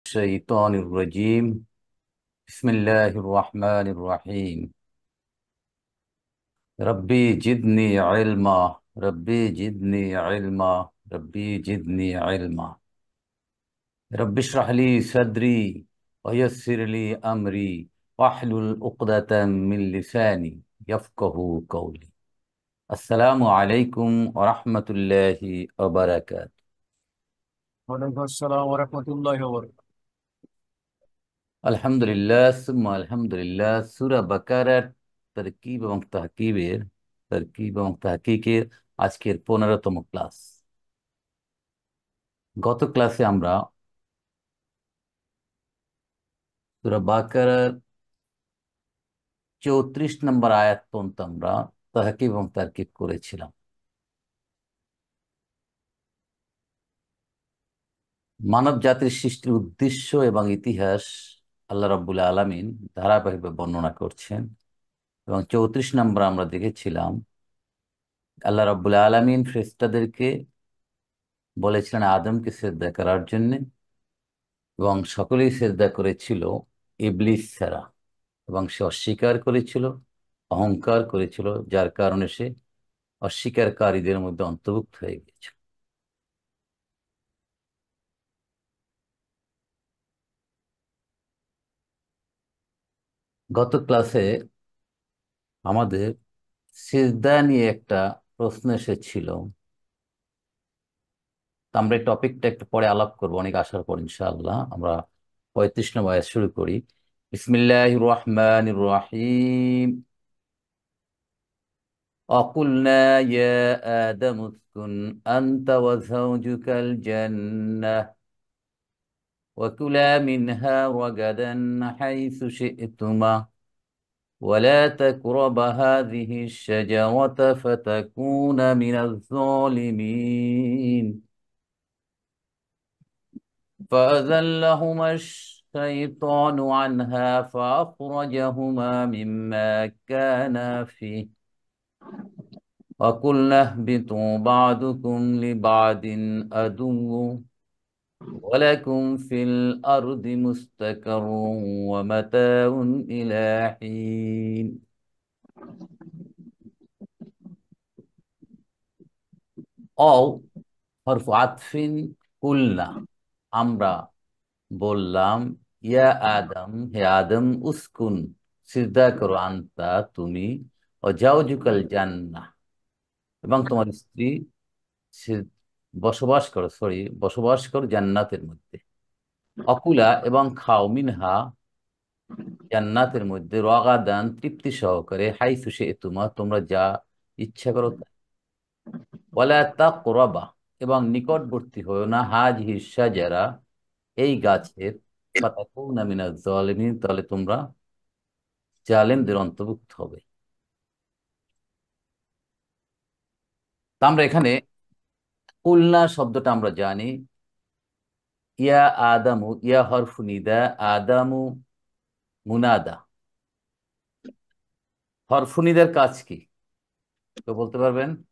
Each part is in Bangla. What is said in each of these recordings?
الشيطان الرجيم بسم الله الرحمن الرحيم ربي جدني علما ربي جدني علما ربي جدني علما رب اشرح لي صدري ويسر لي أمري واحلل عقدة من لساني يفقه قولي السلام عليكم ورحمة الله وبركاته। ওয়ালাইকুম আসসালাম ওয়া রাহমাতুল্লাহি ওয়া বারাকাতুহু। আলহামদুলিল্লাহ সুম্মা আলহামদুলিল্লাহ সূরা বাকারার তরকিব এবং তাহকিকের আজকের 15তম ক্লাস। গত ক্লাসে আমরা সূরা বাকারার 34 নম্বর আয়াত পর্যন্ত আমরা তাহকিব এবং তারকিব করেছিলাম। মানব জাতির সৃষ্টির উদ্দেশ্য এবং ইতিহাস আল্লাহ রাব্বুল আলামিন ধারাবাহিকভাবে বর্ণনা করছেন এবং 34 নম্বর আমরা দেখেছিলাম আল্লাহ রাব্বুল আলামিন ফেরেশতাদেরকে বলেছিলেন আদমকে সিজদা করার জন্য এবং সকলেই সিজদা করেছিল ইবলিস ছাড়া, এবং সে অস্বীকার করেছিল, অহংকার করেছিল, যার কারণে সে অস্বীকারীদের মধ্যে অন্তর্ভুক্ত হয়ে গিয়েছিল। গত ক্লাসে আমাদের সিজদা নিয়ে একটা প্রশ্ন এসেছিল, তো আমরা এই টপিকটা একটু পরে আলাপ করবো, অনেক আসার পর ইনশাআল্লাহ। আমরা 35 নম্বর আয়াত শুরু করি। বিসমিল্লাহির রহমানির রহিম। وقلنا يا آدم اسكن أنت وزوجك الجنة وكلا منها رغدا حيث شئتما ولا تقربا هذه الشجرة فتكونا من الظالمين فأزلهما الشيطان عنها فأخرجهما مما كانا فيه وقلنا اهبطوا بعضكم لبعض عدو ولكم في الأرض مستقر ومتاع إلى حين أو حرف عطف قلنا আমরা বললাম ইয়া আদম, হে আদম, উসকুন সিজদা করো, আনতা তুমি, ও জাওজুকাল জান্নাহ এবং তোমার স্ত্রী সি- বসবাস করো জান্নাতের মধ্যে। অকুলা এবং খাও, মিনহা জান্নাতের মধ্যে, রগাদান তৃপ্তি সহকারে, হাইসু শি'তুমা তোমরা যা ইচ্ছা করো তাই। ওয়ালা তাকরাবা এবং নিকটবর্তী হয়েও না, হাযিহি শাজারা এই গাছের, ফাতাকুনা মিনাজ জালিমিন তাহলে তোমরা জালেমদের অন্তর্ভুক্ত হবে। তা আমরা এখানে কুলনা শব্দটা আমরা জানি, ইয়া আদামু, ইয়া হরফু নিদা, আদামু মুনাদা। হরফু নিদার কাজ কি তো বলতে পারবেন?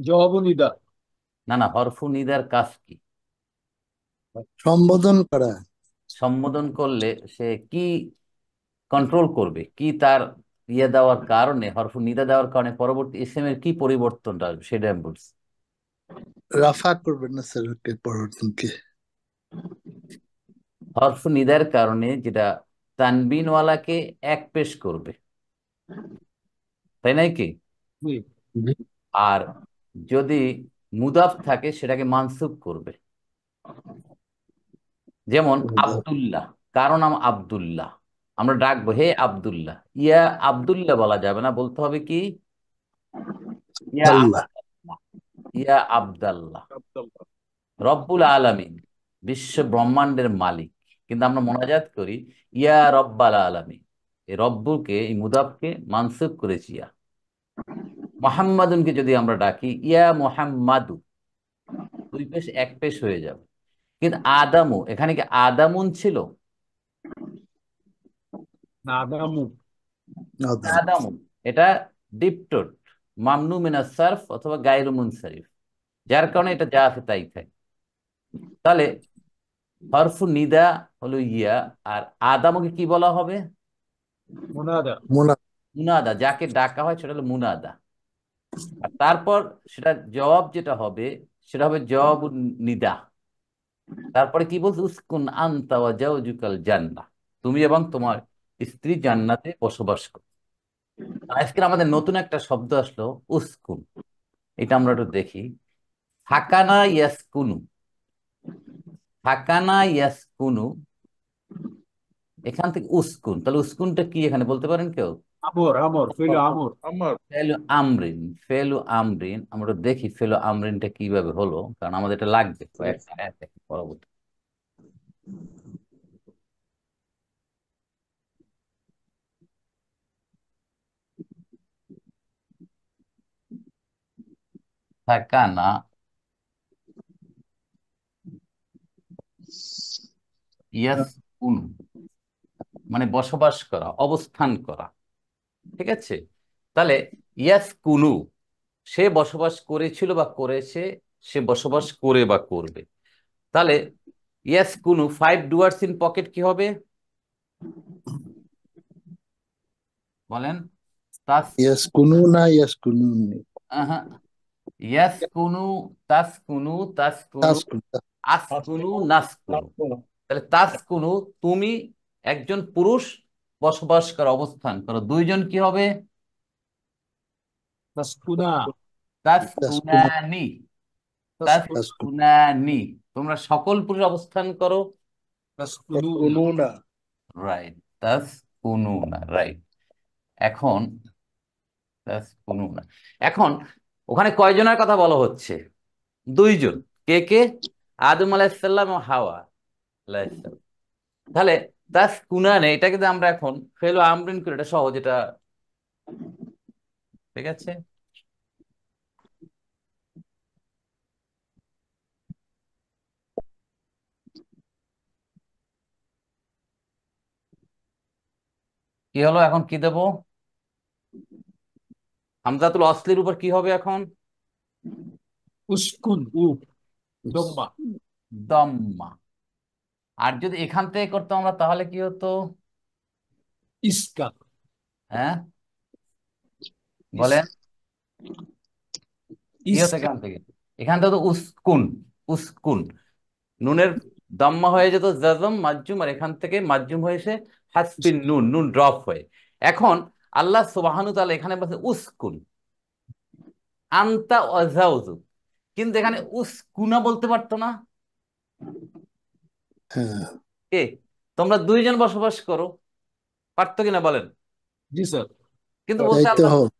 জবাবুনিদা। না না, হরফু নিদার কাজ কি? সম্বোধন করা। সম্বোধন করলে সে কি কন্ট্রোল করবে, কি তার ইয়ে দেওয়ার কারণে, হরফু নিদা দেওয়ার কারণে পরবর্তী ইসমের কি পরিবর্তনটা আসবে সেটা আমি বলছি। রাফা করবেন না স্যার পরিবর্তনকে। হরফু নিদার কারণে যেটা তানবিনওয়ালাকে এক পেশ করবে, তাই নাই কি? জি। আর যদি মুদাফ থাকে সেটাকে মানসুব করবে। যেমন আব্দুল্লাহ, কারো নাম আব্দুল্লাহ, আমরা ডাকবো হে আব্দুল্লাহ, ইয়া আব্দুল্লাহ বলা যাবে না, বলতে হবে কি ইয়া আল্লাহ। আব্দাল্লাহ, ইয়া আব্দাল্লাহ। রব্বুল আলামিন বিশ্ব ব্রহ্মাণ্ডের মালিক, কিন্তু আমরা মোনাজাত করি ইয়া রব্বাল আলামিন। এই রব্বুকে, এই মুদাফকে মানসুব করেছি ইয়া। মোহাম্মদুনকে যদি আমরা ডাকি ইয়া মোহাম্মাদু, দুই পেশ এক পেশ হয়ে যাবে। কিন্তু আদামু, এখানে কি আদামুন ছিল? নাদামু। আদাম। আদামুন এটা ডিপটোট, মামনু মিনাস সারফ অথবা গায়রু মুনসারিফ, যার কারণে এটা যা আছে তাই থাকে। তাহলে হরফু নিদা হলো ইয়া, আর আদামকে কি বলা হবে? মুনাদা। মোনা মুনাদা। যাকে ডাকা হয় সেটা হলো মুনাদা। আর তারপর সেটা জবাব যেটা হবে সেটা হবে জবাব নিদা। তারপরে কি বলছে? উসকুন আনতা ওয়া জাওজুকাল জান্নাহ, তুমি এবং তোমার স্ত্রী জান্নাতে বসবাস করো। আজকে আমাদের নতুন একটা শব্দ আসলো, উসকুন। এটা আমরা একটু দেখি। সাকানা ইয়াসকুনু, সাকানা ইয়াসকুনু, এখান থেকে উসকুন। তাহলে উসকুনটা কি এখানে বলতে পারেন কেউ? আমর, আমর, ফেলো আমর। আমার ফেলু আমরিন। ফেলু আমরিন, আমরা দেখি ফেলু আমরিনটা কিভাবে হলো, কারণ আমাদের এটা লাগবে কয়েকটা আয়াত দেখি পরবর্তী। সাকানা ইয়াসকুনু মানে বসবাস করা, অবস্থান করা। ঠিক আছে? তাহলে ইয়াসকুনু, সে বসবাস করেছিল বা করেছে, সে বসবাস করে বা করবে। তাহলে ইয়াসকুনু, ফাইভ ডুয়ার্স ইন পকেট কি হবে বলেন? তাস ইয়াসকুনু না ইয়াসকুনুনি আহা, ইয়াসকুনু, তাসকুনু, তাসকুনু, তাসকুন আসকুনু, নাসকুনু। তাহলে তাসকুনু, তুমি একজন পুরুষ বসবাস করো, অবস্থান করো। দুইজন কি হবে? তাসকুনা, তাসকুনা তাসকুনানি, তাসকুনা, তাসকুন তাসকুনানি। তোমরা সকল পুরুষ অবস্থান করো। তাসকুনুনা। তাসকুনুনা রাইট, তাসকুনুনা, রাইট। এখন তাসকুনুনা, এখন ওখানে কয়জনের কথা বলা হচ্ছে? দুইজন। কে কে? আদম আলাইসাল্লাম ও হাওয়া আলাইসাল্লাম। তাহলে তাসকুনানে, এটা কিন্তু আমরা এখন ফেলো আমরিন করে, এটা সহজ, এটা ঠিক আছে। কি হলো এখন? কি দেব? হামজাতুল অসলির উপর কি হবে এখন? উসকুন, দম্মা। দম্মা। আর যদি এখান থেকে করতাম আমরা তাহলে কি হতো? ইসকান, হ্যাঁ ইস, বলেন, কি হতো ইসকান। এখান থেকে? এখান থেকে তো উসকুন, উসকুন। নুনের দম্মা হয়ে যেত জাজম মাজজুম, আর এখান থেকে মাজজুম হয়েছে হাসফিন নুন, নুন ড্রপ হয়ে। এখন আল্লাহ সুবহানাহু তাআলা এখানে বলছে উসকুন আনতা ওয়া যাওজুক, কিন্তু এখানে উসকুনা বলতে পারতো না? হ্যাঁ কে? তোমরা দুইজন বসবাস করো, পারতো কিনা বলেন? জি স্যার। কিন্তু বলছে দায়িত্ব আল্লাহ। হোক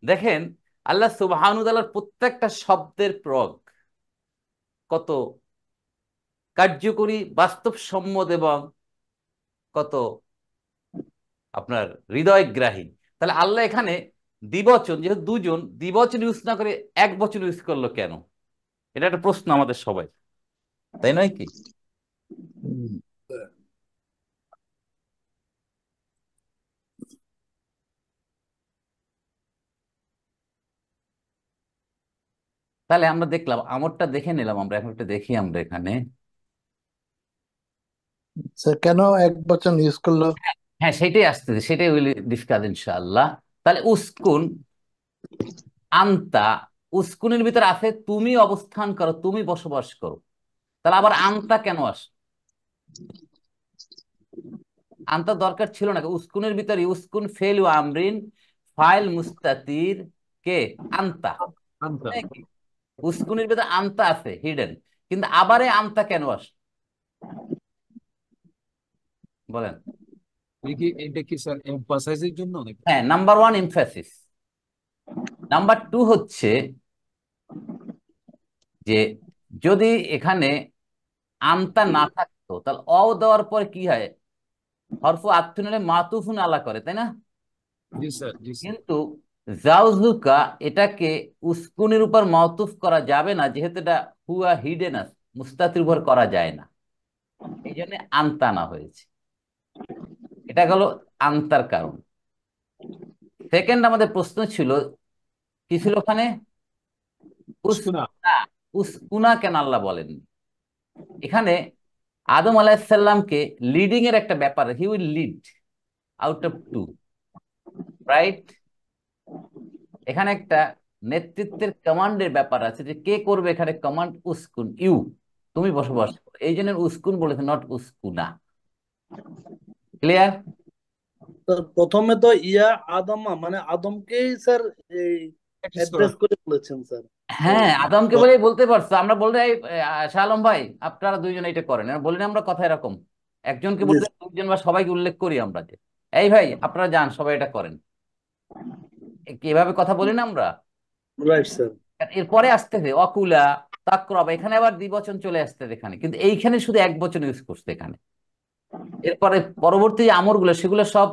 দেখেন, আল্লাহ সুবহানাহু তাআলার প্রত্যেকটা শব্দের প্রয়োগ কত কার্যকরী, বাস্তবসম্মত এবং কত আপনার হৃদয়গ্রাহী। তাহলে আল্লাহ এখানে দ্বিবচন, যেহেতু দুজন, দ্বিবচন ইউজ না করে এক বচন ইউজ করলো কেন? এটা একটা প্রশ্ন আমাদের সবাই, তাই নয় কি? হুম। তাহলে আমরা দেখলাম, আমরটা দেখে নিলাম আমরা, এখন একটা দেখি আমরা এখানে। স্যার কেন এক বচন ইউজ করলো হ্যাঁ, সেটাই আসতেছে, সেটাই উইল ডিসকাস ইনশাআল্লাহ। তাহলে উস্কুন আন্তা, উস্কুনের ভিতরে আছে তুমি অবস্থান করো, তুমি বসবাস করো। তাহলে আবার আন্তা কেন আস? আনতে দরকার ছিল না। উস্কুনের ভিতরে উস্কুন ফেল আমরিন, ফাইল মুস্তাতির, কে? আনতা। আনতা। তাই কি? উস্কুনের ভিতরে আনতা আছে হিডেন, কিন্তু আবারে আনতা কেন আস বলেন? এটা কি স্যার এমফাসাইজের জন্য নাকি? হ্যাঁ, number one emphasis. Number two হচ্ছে যে যদি এখানে আনতা না থাকতো তাহলে অ দেওয়ার পর কি হয়? হরফু আত্মীয় নিলে মাতুফুন আলা করে, তাই না? জি স্যার, জি স্যার। কিন্তু জাউজুকা, এটাকে উস্কুনের উপর মাতুফ করা যাবে না, যেহেতু এটা হুয়া হিডেনাস, মুস্তাতির উপর করা যায় না, এই জন্য আনতানা হয়েছে। এটা গেল আনতার কারণ। সেকেন্ড আমাদের প্রশ্ন ছিল, কি ছিল ওখানে? উসকুনা। উস্কুনা। উস্কুনা কেন আল্লাহ বলেননি? এখানে আদম আলাইসাল্লামকে লিডিং এর একটা ব্যাপার, he will lead out of two, right? এখানে একটা নেতৃত্বের কমান্ডের ব্যাপার আছে, যে কে করবে এখানে কমান্ড, উস্কুন, ইউ, তুমি বসবাস করো, এই জন্য উস্কুন বলেছে, নট উস্কুনা। ক্লিয়ার? স্যার প্রথমে তো ইয়া আদমা মানে আদমকেই স্যার এই অ্যাড্রেস করে বলেছেন স্যার। হ্যাঁ, আদমকে বলেই বলতে পারছো। আমরা বলতে এই শাহ আলম ভাই, আপনারা দুইজন এটা করেন, বলি না আমরা কথা এরকম, একজনকে জি বলতে দুইজন বা সবাইকে উল্লেখ করি আমরা, যে এই ভাই আপনারা যান, সবাই এটা করেন, এভাবে কথা বলি না আমরা। Right sir. এরপরে আসতেছে অকুলা, তাকরব, এখানে আবার দ্বিবচন চলে আসতেছে এখানে, কিন্তু এইখানে শুধু এক বচন ইউজ করছে এখানে। এরপরে পরবর্তী যে আমরগুলো সেগুলো সব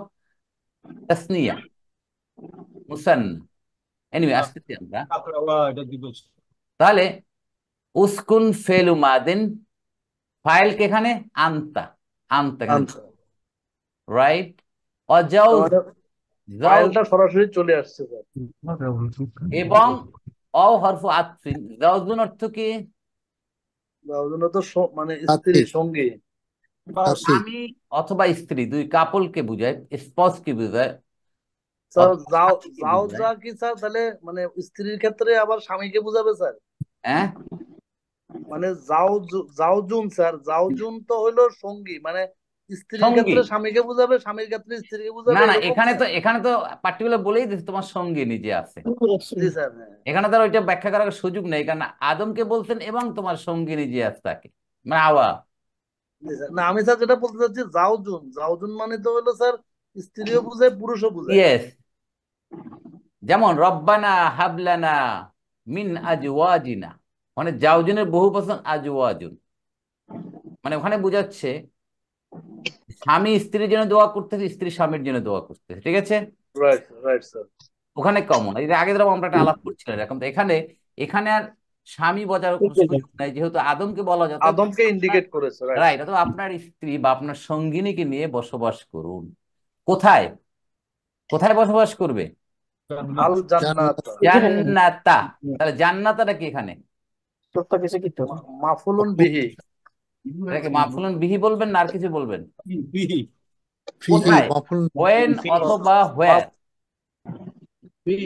তাসনিয়া, মুসান্না। এনিওয়ে আসতেছি আমরা। এটা দিব। তাহলে উসকুন ফেলু মাদিন, ফাইলকে এখানে আনতা, আনতা এখানে, আচ্ছা, রাইট? অজাউজ, আমাদের জাউজ, ফাইলটা সরাসরি চলে আসছে স্যার। এবং অ হরফু আতফিন, জাউজুন অর্থ কি? তার জন্য তো মানে সাথী, স্ত্রীর সঙ্গী। সাথী। স্বামী অথবা স্ত্রী, দুই কাপলকে বুঝায়, স্পস কে বুঝায়, স্যার অথবা যাও স্বামীকে যাও বুঝায়। যা কি স্যার তাহলে মানে স্ত্রীর ক্ষেত্রে আবার স্বামীকে বুঝাবে স্যার? হ্যাঁ, মানে জাউজুন স্যার, জাউজুন তো হইলো সঙ্গী, মানে স্ত্রীর সঙ্গী। ক্ষেত্রে স্বামীকে বুঝাবে, স্বামীর ক্ষেত্রে স্ত্রীকে বুঝাবে, না না, এরকম এখানে তো স্যার? এখানে তো পার্টিকুলার বলেই দিচ্ছে তোমার সঙ্গী নিজে আছে, জি স্যার, হ্যাঁ। এখানে তার ওইটা ব্যাখ্যা করার সুযোগ নেই, কারণ আদমকে বলছেন এবং তোমার সঙ্গী নিজে আছে তাকে, মানে আওয়া। জি স্যার, না আমি স্যার যেটা বলতে চাচ্ছি জাউজুন, জাউজুন মানে তো হইলো স্যার স্ত্রীও বুঝায় পুরুষও বুঝায়। ইয়েস, যেমন রব্বানা হাবলানা মিন আজওয়াজিনা, মানে জাওজুনের বহু বচন আজওয়াজুন, মানে ওখানে বোঝাচ্ছে স্বামী স্ত্রীর জন্য দোয়া করতেছে, স্ত্রী স্বামীর জন্য দোয়া করতেছে, ঠিক আছে? Right right sir. ওখানে কমন, এই যে আগে ধরো আমরা একটা আলাপ করছিলাম এরকম, তো এখানে এখানে আর স্বামী বোঝার কোনো সুযোগ নাই, যেহেতু আদমকে বলা যায়, অতএব আদমকে আপনার, ইন্ডিকেট করেছে, রাইট রাইট, স্যার। অথবা আপনার স্ত্রী বা আপনার সঙ্গিনীকে নিয়ে বসবাস করুন। কোথায়? কোথায় বসবাস করবে? আল জান্নাত, জান্নাত। জান্নাতা। তাহলে জান্নাতাটা কি এখানে? মাফুলুন বিহি। এটাকে মাফুলুন বিহি বলবেন না আর কিছু বলবেন? ফিহি, কোথায়? মাফুল। ওয়েন অথবা হোয়ার?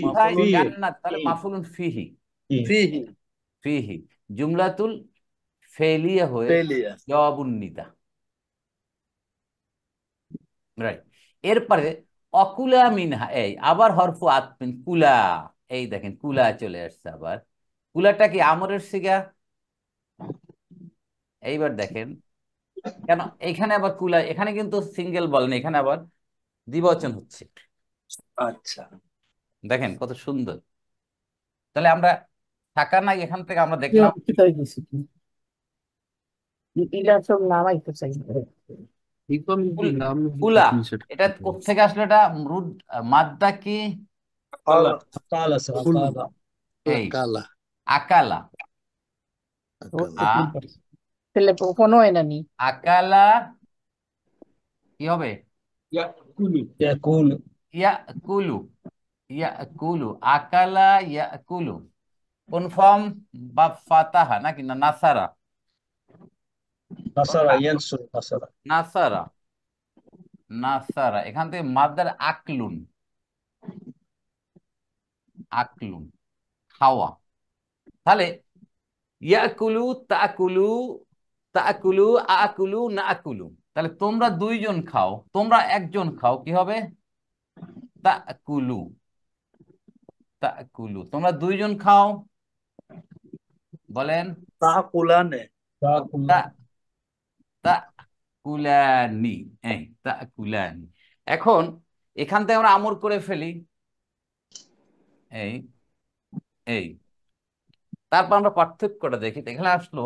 কোথায় মাফুলুন জান্নাত, তাহলে মাফুলুন ফিহি, ফিহি ফিহি জুমলাতুল ফেলিয়া হয়ে ফেলিয়া। জবাবুন নিদা, রাইট? এরপরে অকুলা মিনহা, এই আবার হরফু আতফিন, কুলা, এই দেখেন কুলা চলে আসছে আবার। কুলাটা কি আমরের সিগা? এইবার দেখেন কেন এখানে আবার কুলা, এখানে কিন্তু সিঙ্গেল বলেন, এখানে আবার দ্বিবচন হচ্ছে, আচ্ছা, দেখেন কত সুন্দর। তাহলে আমরা থাকা নাই, এখান থেকে আমরা দেখলাম কুলা, এটা কোত্থেকে আসলো? এটা রুদ, মাদ্দা কি? ফুল, এই কালা, আকালা, কালা। আকালা কি হবে? ইয়া কুলু, ইয়া কুলু, আকালা ইয়া কুলু, কোন ফর্ম? বা ফাতাহা নাকি না নাসারা? নাসারা, নাসারা, এখান থেকে মাদ্দার আকলুন, আকলুন খাওয়া। তাহলে ইয়াকুলু, তাকুলু, তাকুলু, আকুলু, না আকুলু, তাহলে তোমরা দুইজন খাও, তোমরা একজন খাও, কি হবে? তাকুলু, তাকুলু, তোমরা দুইজন খাও, বলেন তা কুলানে। তা, তাকুলানি, এই তাকুলানি। এখন এখান থেকে আমরা আমর করে ফেলি, এই এই তারপর আমরা পার্থক্যটা দেখি, এখানে আসলো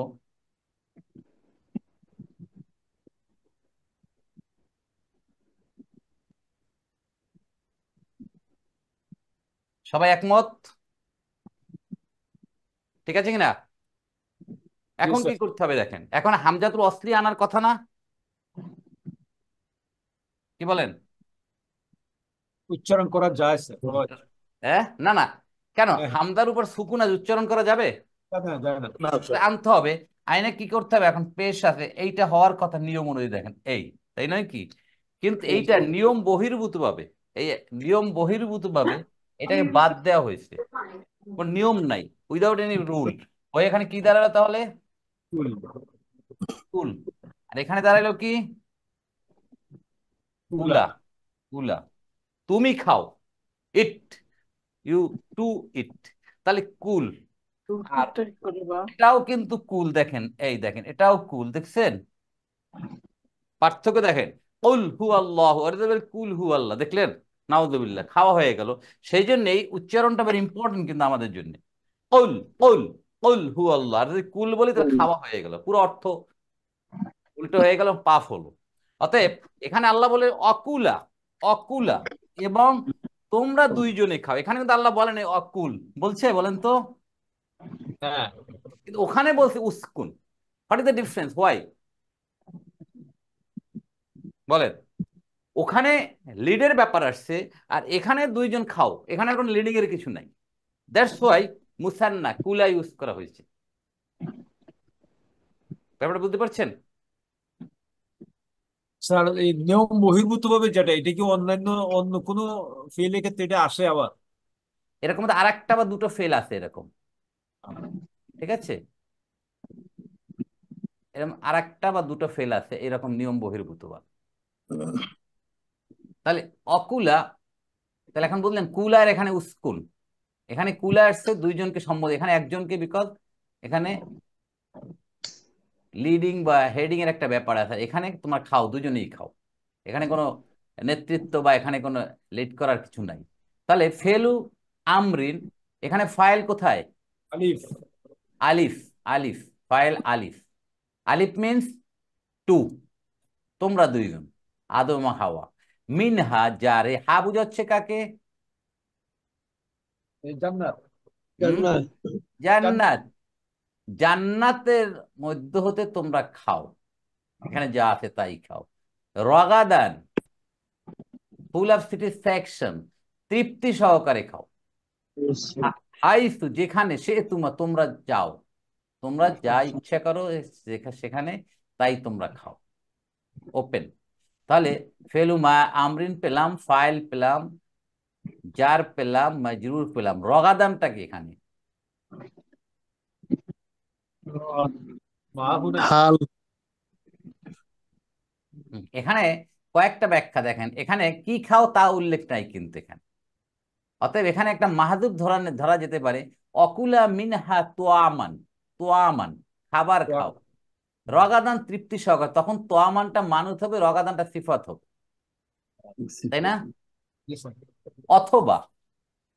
সবাই একমত, ঠিক আছে কিনা? এখন কি করতে হবে দেখেন, এখন হামজাতুল অসলি আনার কথা না, কি বলেন? উচ্চারণ করা যায় স্যার, হ্যাঁ, না না, কেন হ্যাঁ, হামজার উপর সুকুন আজ উচ্চারণ করা যাবে? যায় না, যায় না। না স্যার। আনতে হবে। আইনে কি করতে হবে এখন? পেশ আছে, এইটা হওয়ার কথা নিয়ম অনুযায়ী, দেখেন এই, তাই নয় কি? কিন্তু এইটা নিয়ম বহির্ভূত ভাবে, এই নিয়ম বহির্ভূত ভাবে এটাকে বাদ দেওয়া হয়েছে, কোন নিয়ম নাই, উইদাউট এনি রুল। ওই এখানে কি দাঁড়ালো তাহলে? কুল। কুল। আর এখানে দাঁড়ালো কি? কুলা। কুলা। কুলা, তুমি খাও, ইট, ইউ টু ইট, তাহলে কুল। আর এটাও কিন্তু কুল, দেখেন এই দেখেন, এটাও কুল, দেখছেন পার্থক্য? দেখেন, কুল হু আল্লাহ, কুল হু আল্লাহ, দেখলেন? নাউযুবিল্লাহ, খাওয়া হয়ে গেল। সেই জন্য এই উচ্চারণটা বেশ ইম্পর্টেন্ট কিন্তু আমাদের জন্য। কুল কুল কুল হু আল্লাহ, আর যদি কুল বলি তাহলে খাওয়া হয়ে গেল, পুরো অর্থ উল্টো হয়ে গেল, পাপ হলো। অতএব এখানে আল্লাহ বলে অকুলা, অকুলা, এবং তোমরা দুইজনে খাও। এখানে কিন্তু আল্লাহ বলেন অকুল, বলছে? বলেন তো। হ্যাঁ। কিন্তু ওখানে বলছে উস্কুন। What is the difference? Why? বলেন। ওখানে লিডের ব্যাপার আসছে, আর এখানে দুইজন খাও, এখানে কোনো লিডিং এর কিছু নাই। দ্যাটস ওয়াই মুসান্না কুলা ইউজ করা হয়েছে। ব্যাপারটা বুঝতে পারছেন? স্যার, এই নিয়ম বহির্ভূত ভাবে যেটা, এটা কি অন্যান্য অন্য কোনো ফিল্ডের ক্ষেত্রে এটা আসে আবার? এরকম তো আর একটা বা দুটো ফেল আছে এরকম, ঠিক আছে? এরকম আর একটা বা দুটো ফেল আছে এরকম নিয়ম বহির্ভূত বা। তাহলে অকুলা, তাহলে এখন বললেন কুলা, আর এখানে উস্কুন। এখানে কুলা আসছে দুইজনকে সম্বোধন, এখানে একজনকে, বিকজ এখানে লিডিং বা হেডিং এর একটা ব্যাপার আছে। এখানে তোমার খাও, দুজনেই খাও, এখানে কোনো নেতৃত্ব বা এখানে কোনো লিড করার কিছু নাই। তাহলে ফেলু আমরিন, এখানে ফাইল কোথায়? আলিফ। আলিফ। আলিফ, ফাইল আলিফ। আলিফ মিন্স টু, তোমরা দুইজন, আদম ও হাওয়া। মিনহা, যারে, হা বুঝাচ্ছে কাকে? এই জান্নাত। হুম, জান্নাত। জান্নাত। জান্নাতের মধ্য হতে তোমরা খাও, এখানে যা আছে তাই খাও। রগাদান, ফুল অফ স্যাটিসফ্যাকশন, তৃপ্তি সহকারে খাও। হাইসু, যেখানে, সে তোমরা যাও, তোমরা যা ইচ্ছা করো সেখানে, তাই তোমরা খাও। ওপেন। তাহলে ফেলু মা আমরিন পেলাম, ফাইল পেলাম, জার পেলাম, মাজরুর পেলাম। রগাদানটা কি এখানে? মাহুনা। হাল। এখানে কয়েকটা ব্যাখ্যা, দেখেন এখানে কি খাও তা উল্লেখ নাই কিন্তু এখানে। অতএব এখানে একটা মাহাদুব ধরা যেতে পারে, অকুলা মিনহা তোয়ামান, তোয়ামান, খাবার খাও। রগাদান, তৃপ্তি সহকারে, তখন তোয়ামানটা মানুষ হবে, রগাদানটা সিফাত হবে, তাই না? অথবা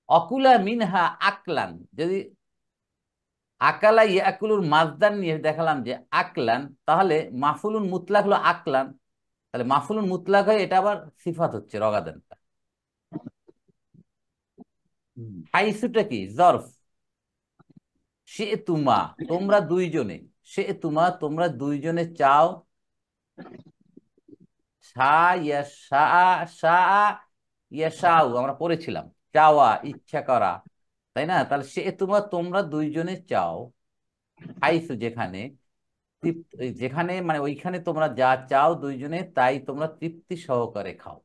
অকুলা মিনহা আকলান, যদি আকালা ইয়াকুলুর মাজদার নিয়ে দেখালাম যে আকলান, তাহলে মাফুলুন মুতলাক হলো আকলান, তাহলে মাফুলুন মুতলাক হয়ে এটা আবার সিফাত হচ্ছে রগাদানটা। হাইসুটা কি? জরফ। সে তুমা, তোমরা দুইজনে, সে তুমা, তোমরা দুইজনে চাও। সা ইয়াশা, সা ইয়াশাউ আমরা পড়েছিলাম, চাওয়া, ইচ্ছা করা, তাই না? তাহলে সে তোমরা দুইজনে চাও। হাইসু, যেখানে, যেখানে মানে ওইখানে তোমরা যা চাও দুইজনে, তাই তোমরা তৃপ্তি সহকারে খাও।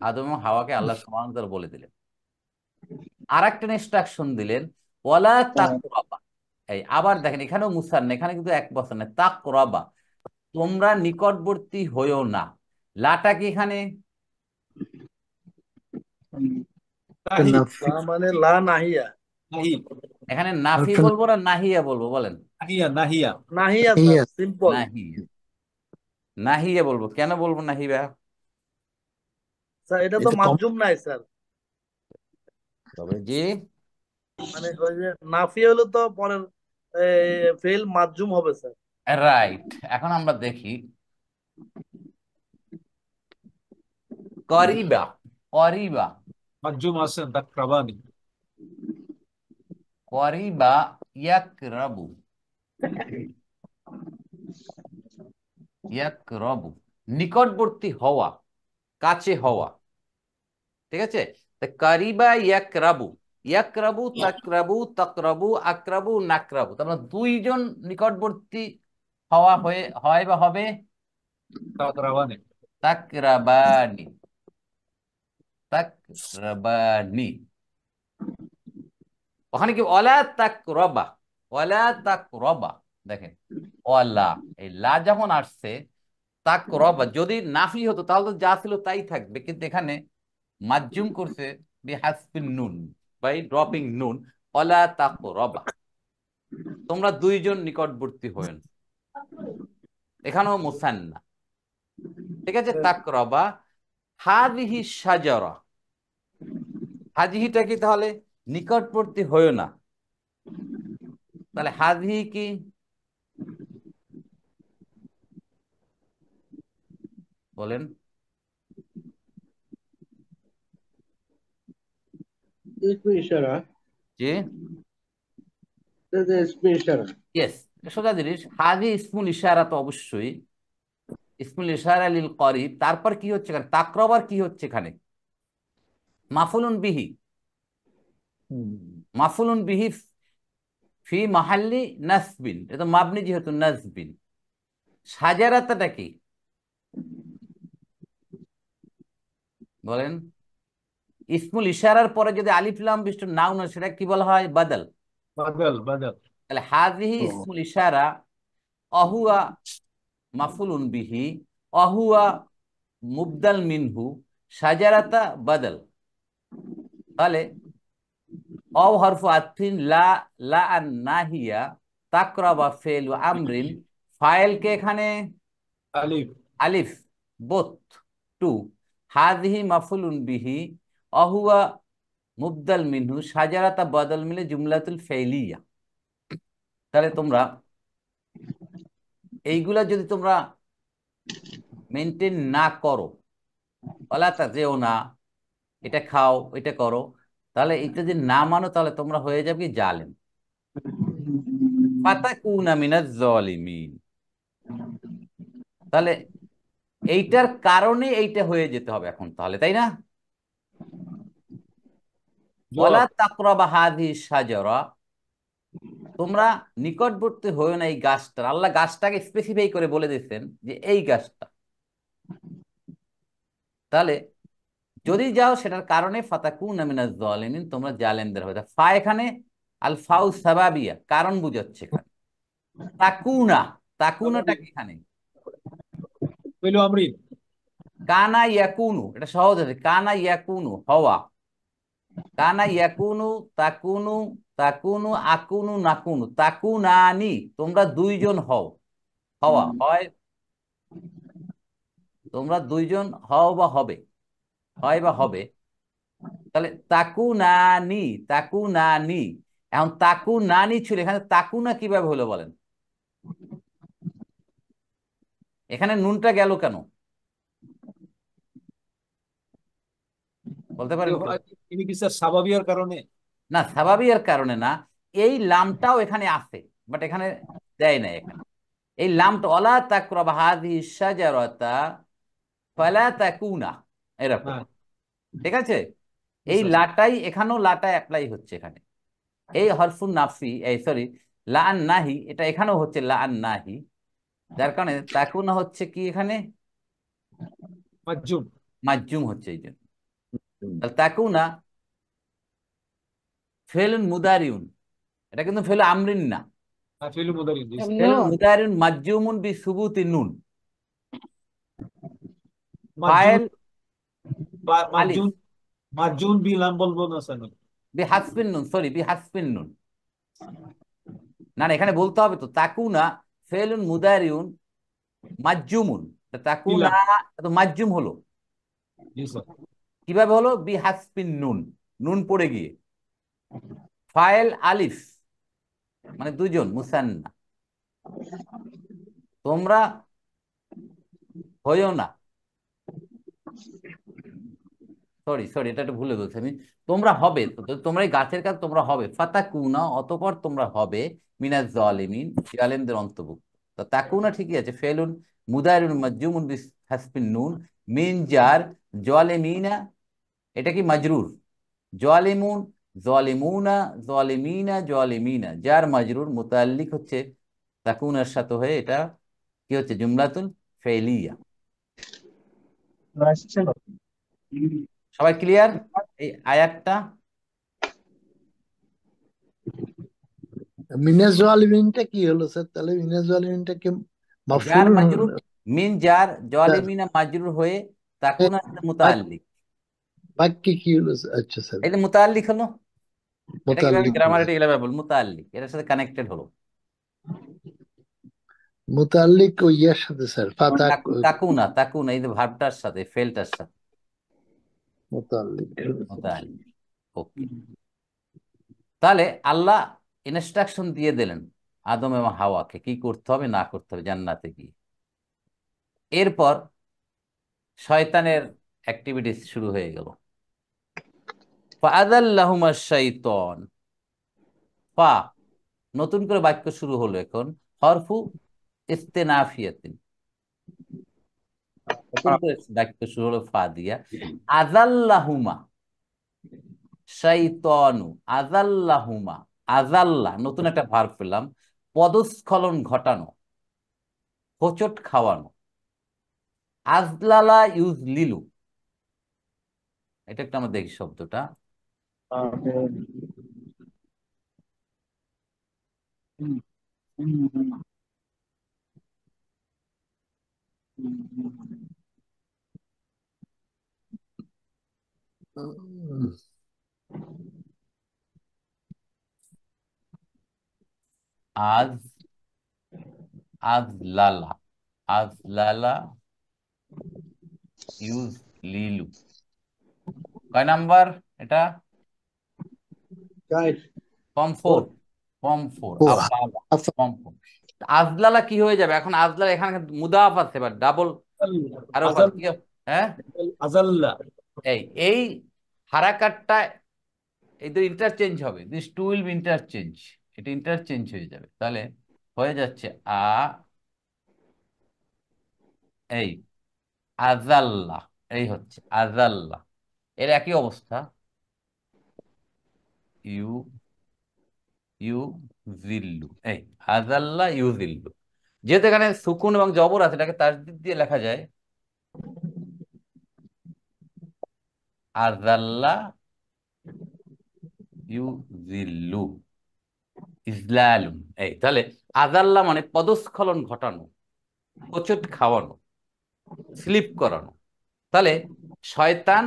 আদম ও হাওয়াকে আল্লাহ সুবহানাহু ওয়া তাআলা বলে দিলেন। আর একটা ইনস্ট্রাকশন দিলেন, ওয়ালা তাকরাবা। এই আবার দেখেন, এখানেও মুসান্না, এখানে কিন্তু এক বছর না, তাকরাবা, তোমরা নিকটবর্তী হইও না। লাটা কি এখানে? নাহি। মানে লা নাহিয়া। নাহি। এখানে নাফি বলবো না নাহিয়া বলবো? বলেন। নাহিয়া। নাহিয়া। নাহিয়া স্যার, সিম্পল। নাহিয়া, নাহিয়া বলবো। কেন বলবো নাহিয়া? স্যার এটা তো এটা কম। মাজজুম নাই স্যার, তবে জি, মানে ওই যে নাফি হলো তো পরের ফেল মাজজুম হবে স্যার। রাইট। এখন আমরা দেখি করিবা, করিবা, মাজুম আছেন তাকরাবানি। করিবা ইয়াকরাবু, ইয়াকরাবু, নিকটবর্তী হওয়া, কাছে হওয়া, ঠিক আছে? তা কারিবা ইয়াকরাবু, ইয়াকরাবু, তাকরাবু, তাকরাবু, আকরাবু, নাকরাবু, তারপর দুইজন নিকটবর্তী হওয়া হয় বা হবে তাকরাবানে। তাকরাবানি, তাকরাবানি। ওখানে কি ওয়ালা তাকরাবা, ওয়ালা তাকরাবা, দেখেন ওয়ালা, এই লা যখন আসছে তাকরাবা, যদি নাফি হতো তাহলে তো যা ছিল তাই থাকবে, কিন্তু এখানে মাজজুম করছে বিহাসবিন নুন, বাই ড্রপিং নুন, ওয়ালা তাকরাবা, তোমরা দুইজন নিকটবর্তী হয়েন। এখানেও মুসান্না, ঠিক আছে, তাকরাবা। হাদিহি শাজারা, হাদিহিটা কি তাহলে নিকটবর্তী হয়েও না, তাহলে হাদিহি কি বলেন? ইসমে ইশারা, যে এটা যে ইসমে ইশারা। ইয়েস, সোজা জিনিস, হাদি ইসমুল ইশারা তো অবশ্যই, ইসমুল ইশারা লিল করিব। তারপর কি হচ্ছে এখানে, তাকরাবার কি হচ্ছে এখানে, মাফুলুন বিহি, মাফুলুন বিহি ফি মাহাল্লি নাসবিন, এটা তো মাবনি যেহেতু নাসবিন। সাজারাতাটা কি বলেন? ইসমুল ইশারার পরে যদি আলিফ লাম বিশিষ্ট নাউন হয় সেটা কি বলা হয়, বাদল। বাদল, বাদল। তাহলে হাযিহি ইসমুল ইশারা, অহুয়া মাফুলুন বিহি, অহুয়া মুবদাল মিনহু, সাজারাতা বাদল। তাহলে অও হরফু আতফিন, লা আন নাহিয়া, তাকরাবা ফেল আমরিন, ফাইলকে এখানে আলিফ। আলিফ, বোথ টু, হাযিহি মাফুলুন বিহি, অহুয়া মুবদাল মিনহু, সাজারাতা বাদল মিলে জুমলাতুল ফাইলিয়া। তাহলে তোমরা এইগুলা যদি তোমরা মেনটেন না করো, ওলাতা যেও না, এটা খাও, এটা করো, তাহলে এটা যদি না মানো তাহলে তোমরা হয়ে যাবে কি জালেম, ফাতাকুনা মিনাজ জালিমিন। তাহলে এইটার কারণে এইটা হয়ে যেতে হবে এখন তাহলে, তাই না? ওয়ালা জবাব। তাকরাবা হাযিহি শাজারা, তোমরা নিকটবর্তী হয়েও না এই গাছটা। আল্লাহ গাছটাকে স্পেসিফাই করে বলে দিচ্ছেন যে এই গাছটা। তাহলে যদি যাও সেটার কারণে ফাতাকুনা মিনাজ জালিমিন, তোমরা জালেমদের হবে। ফা এখানে আল ফাউ সাবাবিয়া, কারণ বুঝাচ্ছে এখানে। তাকুনা, তাকুনাটা কি এখানে পেলো আমরিন। কানা ইয়াকুনু, এটা সহজ আছে, কানা ইয়াকুনু হওয়া, কানা ইয়াকুনু, তাকুনু, তাকুনু, আকুনু, নাকুনু, তাকুনানি, তোমরা দুইজন হও, হওয়া হয়, তোমরা দুইজন হও বা হবে, হয় বা হবে। তাহলে তাকুনানি, তাকুনানি, এখন তাকুনানি ছিল, এখানে তাকুনা কিভাবে হলো বলেন? এখানে নুনটা গেল কেন বলতে পারেন কেউ? ইনি কি স্যার স্বাভাবিয়ার কারণে? না, স্বাভাবিকের কারণে না, এই লামটাও এখানে আছে, বাট এখানে দেয় না। এখানে এই লামটা ওয়ালা তাকরাবা হাযিহি শাজারাতা ফালা তাকুনা, এরকম, হ্যাঁ, ঠিক আছে? জি এই স্যার। লাটাই এখানেও লাটা অ্যাপ্লাই হচ্ছে এখানে। এই হরফুন নাফি, এই সরি, লা আন নাহি, এটা এখানেও হচ্ছে লা আন নাহি, যার কারণে তাকুনা হচ্ছে কি এখানে মাজুম। মাজজুম হচ্ছে এই জন্য। তাহলে তাকুনা ফেলুন মুদারিউন, এটা কিন্তু ফেলু আমরিন না, হ্যাঁ, ফেলু মুদারিন, জি স্যার। ফেলুন মুদারিউন মাজজুমুন বি সুবুতি নুন, মাজুন, ফাইল আলিফ মাজুন, মাজুন বিলাম বলবো না স্যার। বি হাসফিন নুন, সরি বি হাসফিন নুন, না না, এখানে বলতে হবে তো তাকুনা ফেলুন মুদারিউন মাজজুমুন, তাকুনা বিলাম, তো মাজজুম হলো, জি স্যার। কিভাবে হলো, বি হাসফিন নুন, নুন পড়ে গিয়ে, ফাইল আলিফ, মানে দুজন মুসান্না, তোমরা হইও না, সরি সরি, এটা একটু ভুলে বলছি আমি, তোমরা হবে, তোমরা এই গাছের কাজ তোমরা হবে, ফাতাকুনা, অতঃপর তোমরা হবে, মিনাজ জালিমিন, জালেমদের অন্তর্ভুক্ত। তো তাকুনা ঠিকই আছে, ফেলুন মুদারিউন মাজজুমুন বিস হাসফিন নুন, মিন জার, জালিমিনা এটা কি মাজরুর, জালিমুন জালিমুনা, জালিমিনা, জালিমিনা, যার মাজরুর মুতাল্লিক হচ্ছে তাকুনের সাথে হয়ে, এটা কি হচ্ছে? জুমলাতুল ফেলিয়া। সবাই ক্লিয়ার এই আয়াতটা? মিনাজ জালিমিনটা কি হলো স্যার? তাহলে মিনাজ জালিমিনটা কি যার মাফুল? মাজরুর, মিন যার, জালিমিনা মাজরুর হয়ে তাকুনের সাথে মুতাল্লিক, বাক্যে কি হলো স্যার? আচ্ছা স্যার, এটা মুতাল্লিক হলো। এটা কিভাবে মুতাল্লিক গ্রামার, হলো। এটা ইলাবেবল মুতাল্লিক, এটার সাথে কানেক্টেড হলো। মুতাল্লিক ও ইয়ার সাথে স্যার, যেমন ফাতা তাকুনা, তাকুনা এই যে ভার্বটার সাথে, ফেলটার সাথে মুতাল্লিক। মুতাল্লিক। ওকে, তাহলে আল্লাহ ইনস্ট্রাকশন দিয়ে দিলেন আদম এবং হাওয়াকে কি করতে হবে না করতে হবে জান্নাতে গিয়ে। এরপর শয়তানের অ্যাক্টিভিটিস শুরু হয়ে গেল। ফাআযাল্লাহুমা শাইতান, ফা, নতুন করে বাক্য শুরু হলো এখন, হরফু ইস্তেনাফিয়াতিন, নতুন করে বাক্য শুরু হলো ফা দিয়া। আযাল্লাহুমা শাইতানু, আযাল্লাহুমা, আযাল্লা নতুন একটা ভার্ব পেলাম, পদস্খলন ঘটানো, হোঁচট খাওয়ানো। আজলালা ইউজলিলু, এটা একটা আমরা দেখি শব্দটা। আজ, আজলালা, আজলালা ইউজলিলু, কয় নাম্বার এটা? ফর্ম ফোর, ফর্ম ফোর, ও আফআলা, আচ্ছা, ফর্ম ফোর। আজলালা কি হয়ে যাবে এখন? আজলালা এখানে মুদাফ আছে, এবার ডাবল আরো আজাল, কি হ্যাঁ, আজাল্লা। এই এই হারাকাতটা, এই তো ইন্টারচেঞ্জ হবে, this two will be interchange, এটা ইন্টারচেঞ্জ হয়ে যাবে। তাহলে হয়ে যাচ্ছে এই আজাল্লা, এই হচ্ছে আজাল্লা, এর একই অবস্থা, ইউ, ইউ জিল্লু, এই আজাল্লা ইউ জিল্লু। যেহেতু এখানে সুকুন এবং জবর আছে, এটাকে তাসদিদ দিয়ে লেখা যায় আজাল্লা ইউ জিল্লু, ইজলালুন। এই তাহলে আজাল্লা মানে পদস্খলন ঘটানো, হোঁচট খাওয়ানো, স্লিপ করানো। তাহলে শয়তান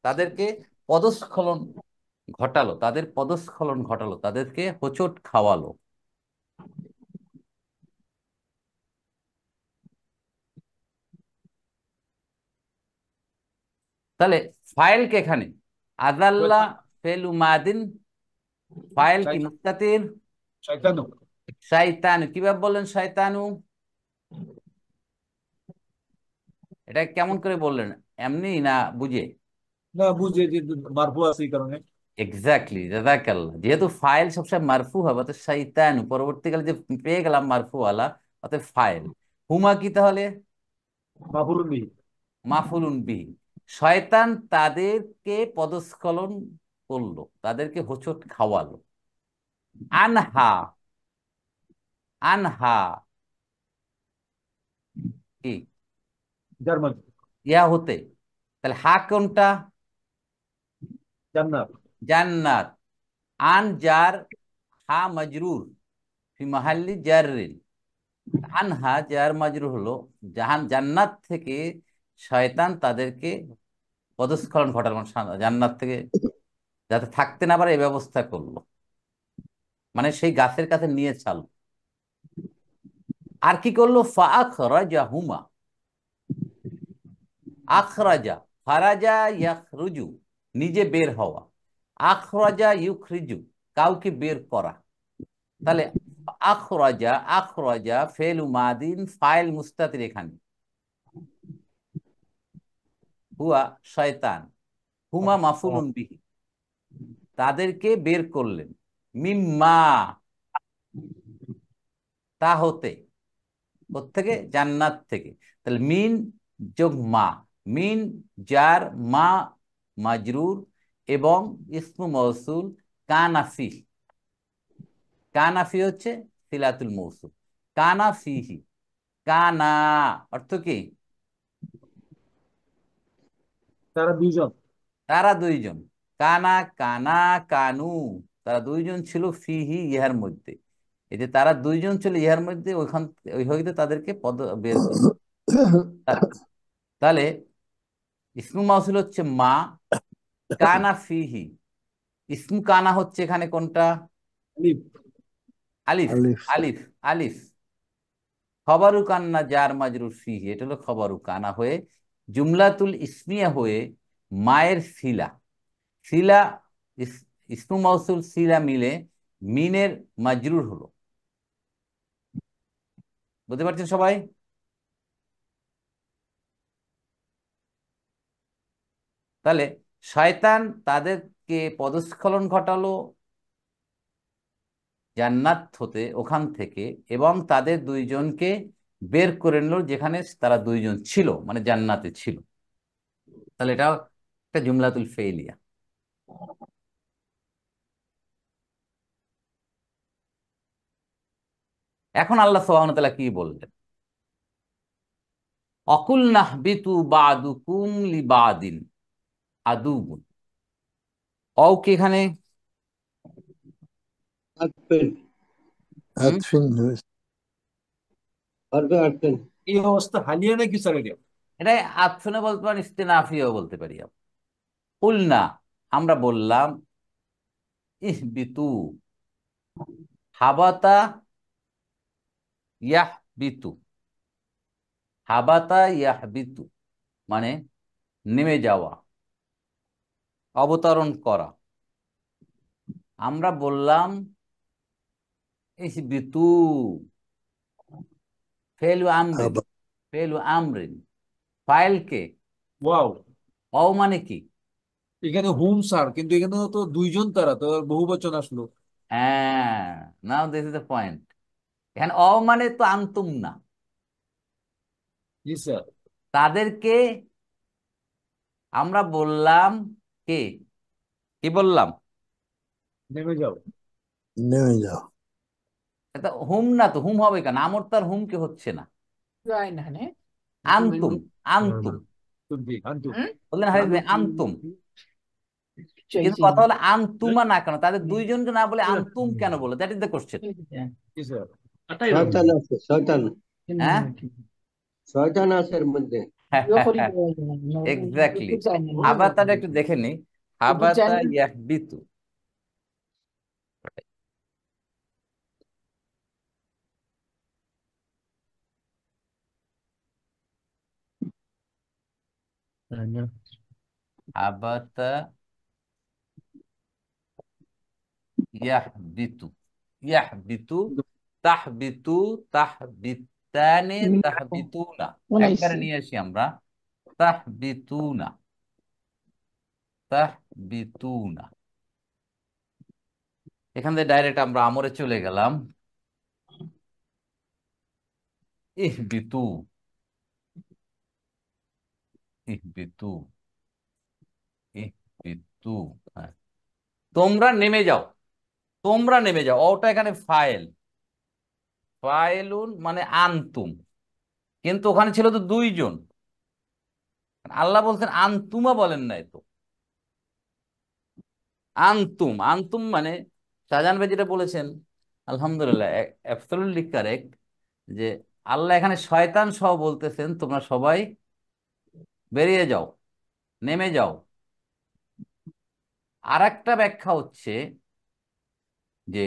তাদেরকে পদস্খলন ঘটালো, তাদের পদস্খলন ঘটালো, তাদেরকে হোঁচট খাওয়ালো। তাহলে ফাইলকে এখানে আজাল্লা ফেলু মাদিন, ফাইল কি মুস্তাতির, শয়তানু। শয়তানু, কিভাবে বললেন শয়তানু? এটা কেমন করে বললেন, এমনি না বুঝে? না বুঝে, যে মারফু আছে এই কারণে। এক্স্যাক্টলি, জাযাকাল্লাহ। যেহেতু ফাইল সবসময় মারফু হবে, অর্থাৎ শয়তানু পরবর্তীকালে যে পেয়ে গেলাম মারফু ওয়ালা, অর্থাৎ ফাইল। হুমা কি তাহলে? মাফুলুন বিহি। মাফুলুন বিহি। শয়তান তাদেরকে পদস্খলন করলো, তাদেরকে হোঁচট খাওয়ালো। আনহা, আনহা কি জার্মান। ইয়া হতে, তাহলে হা কোনটা? জান্নাত। জান্নাত। আন জার, হা মজরুর, ফি মাহাল্লি জাররিন। আনহা জার মাজরুর হলো, জাহান জান্নাত থেকে শয়তান তাদেরকে পদস্খলন ঘটালো, মানে জান্নাত থেকে যাতে থাকতে না পারে এই ব্যবস্থা করলো, মানে সেই গাছের কাছে নিয়ে চাল। আর কি করলো? ফাআখরাজাহুমা, আখরাজা, ফারাজা ইয়াখরুজু, নিজে বের হওয়া, আখরাজা ইউখরিজু, কাউকে বের করা। তাহলে আখরাজা, আখরাজা ফেলু মাদিন, ফাইল মুস্তাতির এখানে, হুয়া শয়তান, হুমা মাফুলুন বিহি, তাদেরকে বের করলেন, মিম্মা, তা হতে, কোত্থেকে? জান্নাত থেকে। তাহলে মিন যোগ মা, মিন জার, মা মাজরুর, এবং ইসমু মৌসুল কানাফি। কানাফি হচ্ছে সিলাতুল মৌসুল। কানাফিহি, কানা অর্থ কি? তারা দুইজন। তারা দুইজন। কানা, কানা, কানু, তারা দুইজন ছিল ফিহি, ইহার মধ্যে। এই যে তারা দুইজন ছিল ইহার মধ্যে, ওইখান ওই হইতে তাদেরকে পদ বের করে। তাহলে ইসমু মাউসুল হচ্ছে মা, কানা ফিহি। ইসমু কানা হচ্ছে এখানে কোনটা? আলিফ। আলিফ। আলিফ। আলিফ, আলিফ। খবরু কান্না জার মাজরুর ফিহি, এটা হলো খবরু কানা হয়ে জুমলাতুল ইসমিয়া হয়ে মায়ের সিলা। সিলা, ইসমু মাউসুল সিলা মিলে মিনের মাজরুর হলো। বুঝতে পারছেন সবাই? তাহলে শয়তান তাদেরকে পদস্খলন ঘটালো জান্নাত হতে, ওখান থেকে, এবং তাদের দুইজনকে বের করে নিল যেখানে তারা দুইজন ছিল, মানে জান্নাতে ছিল। তাহলে এটা একটা জুমলাতুল ফেইলিয়া। এখন আল্লাহ সুবহানাহু ওয়া তাআলা কি বললেন? অকুল নাহবিতু বাদুকুম লিবাদিন আদুবুন। অও কি এখানে? আটপেন হুম? আতফিন হয়েছে। পারবে আটপেন। এই অবস্থা হালিয়া নাকি স্যার এটা? এটা আতফুনে বলতে পারেন, ইস্তেনাফিও বলতে পারি। কুলনা, আমরা বললাম, ইহবিতু, হাবাতা ইয়াহবিতু। হাবাতা ইয়াহবিতু মানে নেমে যাওয়া, অবতরণ করা। আমরা বললাম ইহবিতু, ফেলু আমরিন। আবার ফেলু আমরিন, ফাইলকে। ওয়াও। অ মানে কি? এখানে হুম স্যার, কিন্তু এখানে তো দুইজন, তারা তো বহু বচন আসলো। হ্যাঁ, নাও দিস ইজ দ্য পয়েন্ট। এখানে অ মানে তো আনতুম না, জি স্যার। তাদেরকে আমরা বললাম কে, কি বললাম? নেমে যাও। নেমে যাও। এটা হুম না, তো হুম হবে কেন? আমর তার হুম কে হচ্ছে না, আনতুম। আনতুম তুমি আনতু। বললেন হারিস ভাই, আনতুম। কিন্তু কথা হলো আনতুমা না কেন? তাদের দুইজনকে না বলে আনতুম কেন বলে? That is the question. G sir. শয়তান আছে, শয়তান। হ্যাঁ, শয়তান আছে এর মধ্যে। এক্স্যাক্টলি। হাবাতাটা একটু দেখে নি। হাবাতা ইয়াহবিতু। হাবাতা ইয়াহবিতু। ইয়াহবিতু, তাহবিতু, তাহবিতানে, তাহবিতুনা। একবারে নিয়ে আসি আমরা, তাহবিতুনা, তাহবিতুনা। এখান থেকে ডাইরেক্ট আমরা আমরে চলে গেলাম। ইহবিতু, ইহবিতু, ইহবিতু। হ্যাঁ, তোমরা নেমে যাও। তোমরা নেমে যাও, ওটা এখানে ফাইল। ফাইলুন মানে আনতুম, কিন্তু ওখানে ছিল তো দুইজন। আল্লাহ বলছেন আনতুমা, বলেন নাই তো। আনতুম, আনতুম মানে শাহজাহান ভাই যেটা বলেছেন, আলহামদুলিল্লাহ, অ্যাবসলিউটলি কারেক্ট, যে আল্লাহ এখানে শয়তান সহ বলতেছেন তোমরা সবাই বেরিয়ে যাও, নেমে যাও। আর একটা ব্যাখ্যা হচ্ছে যে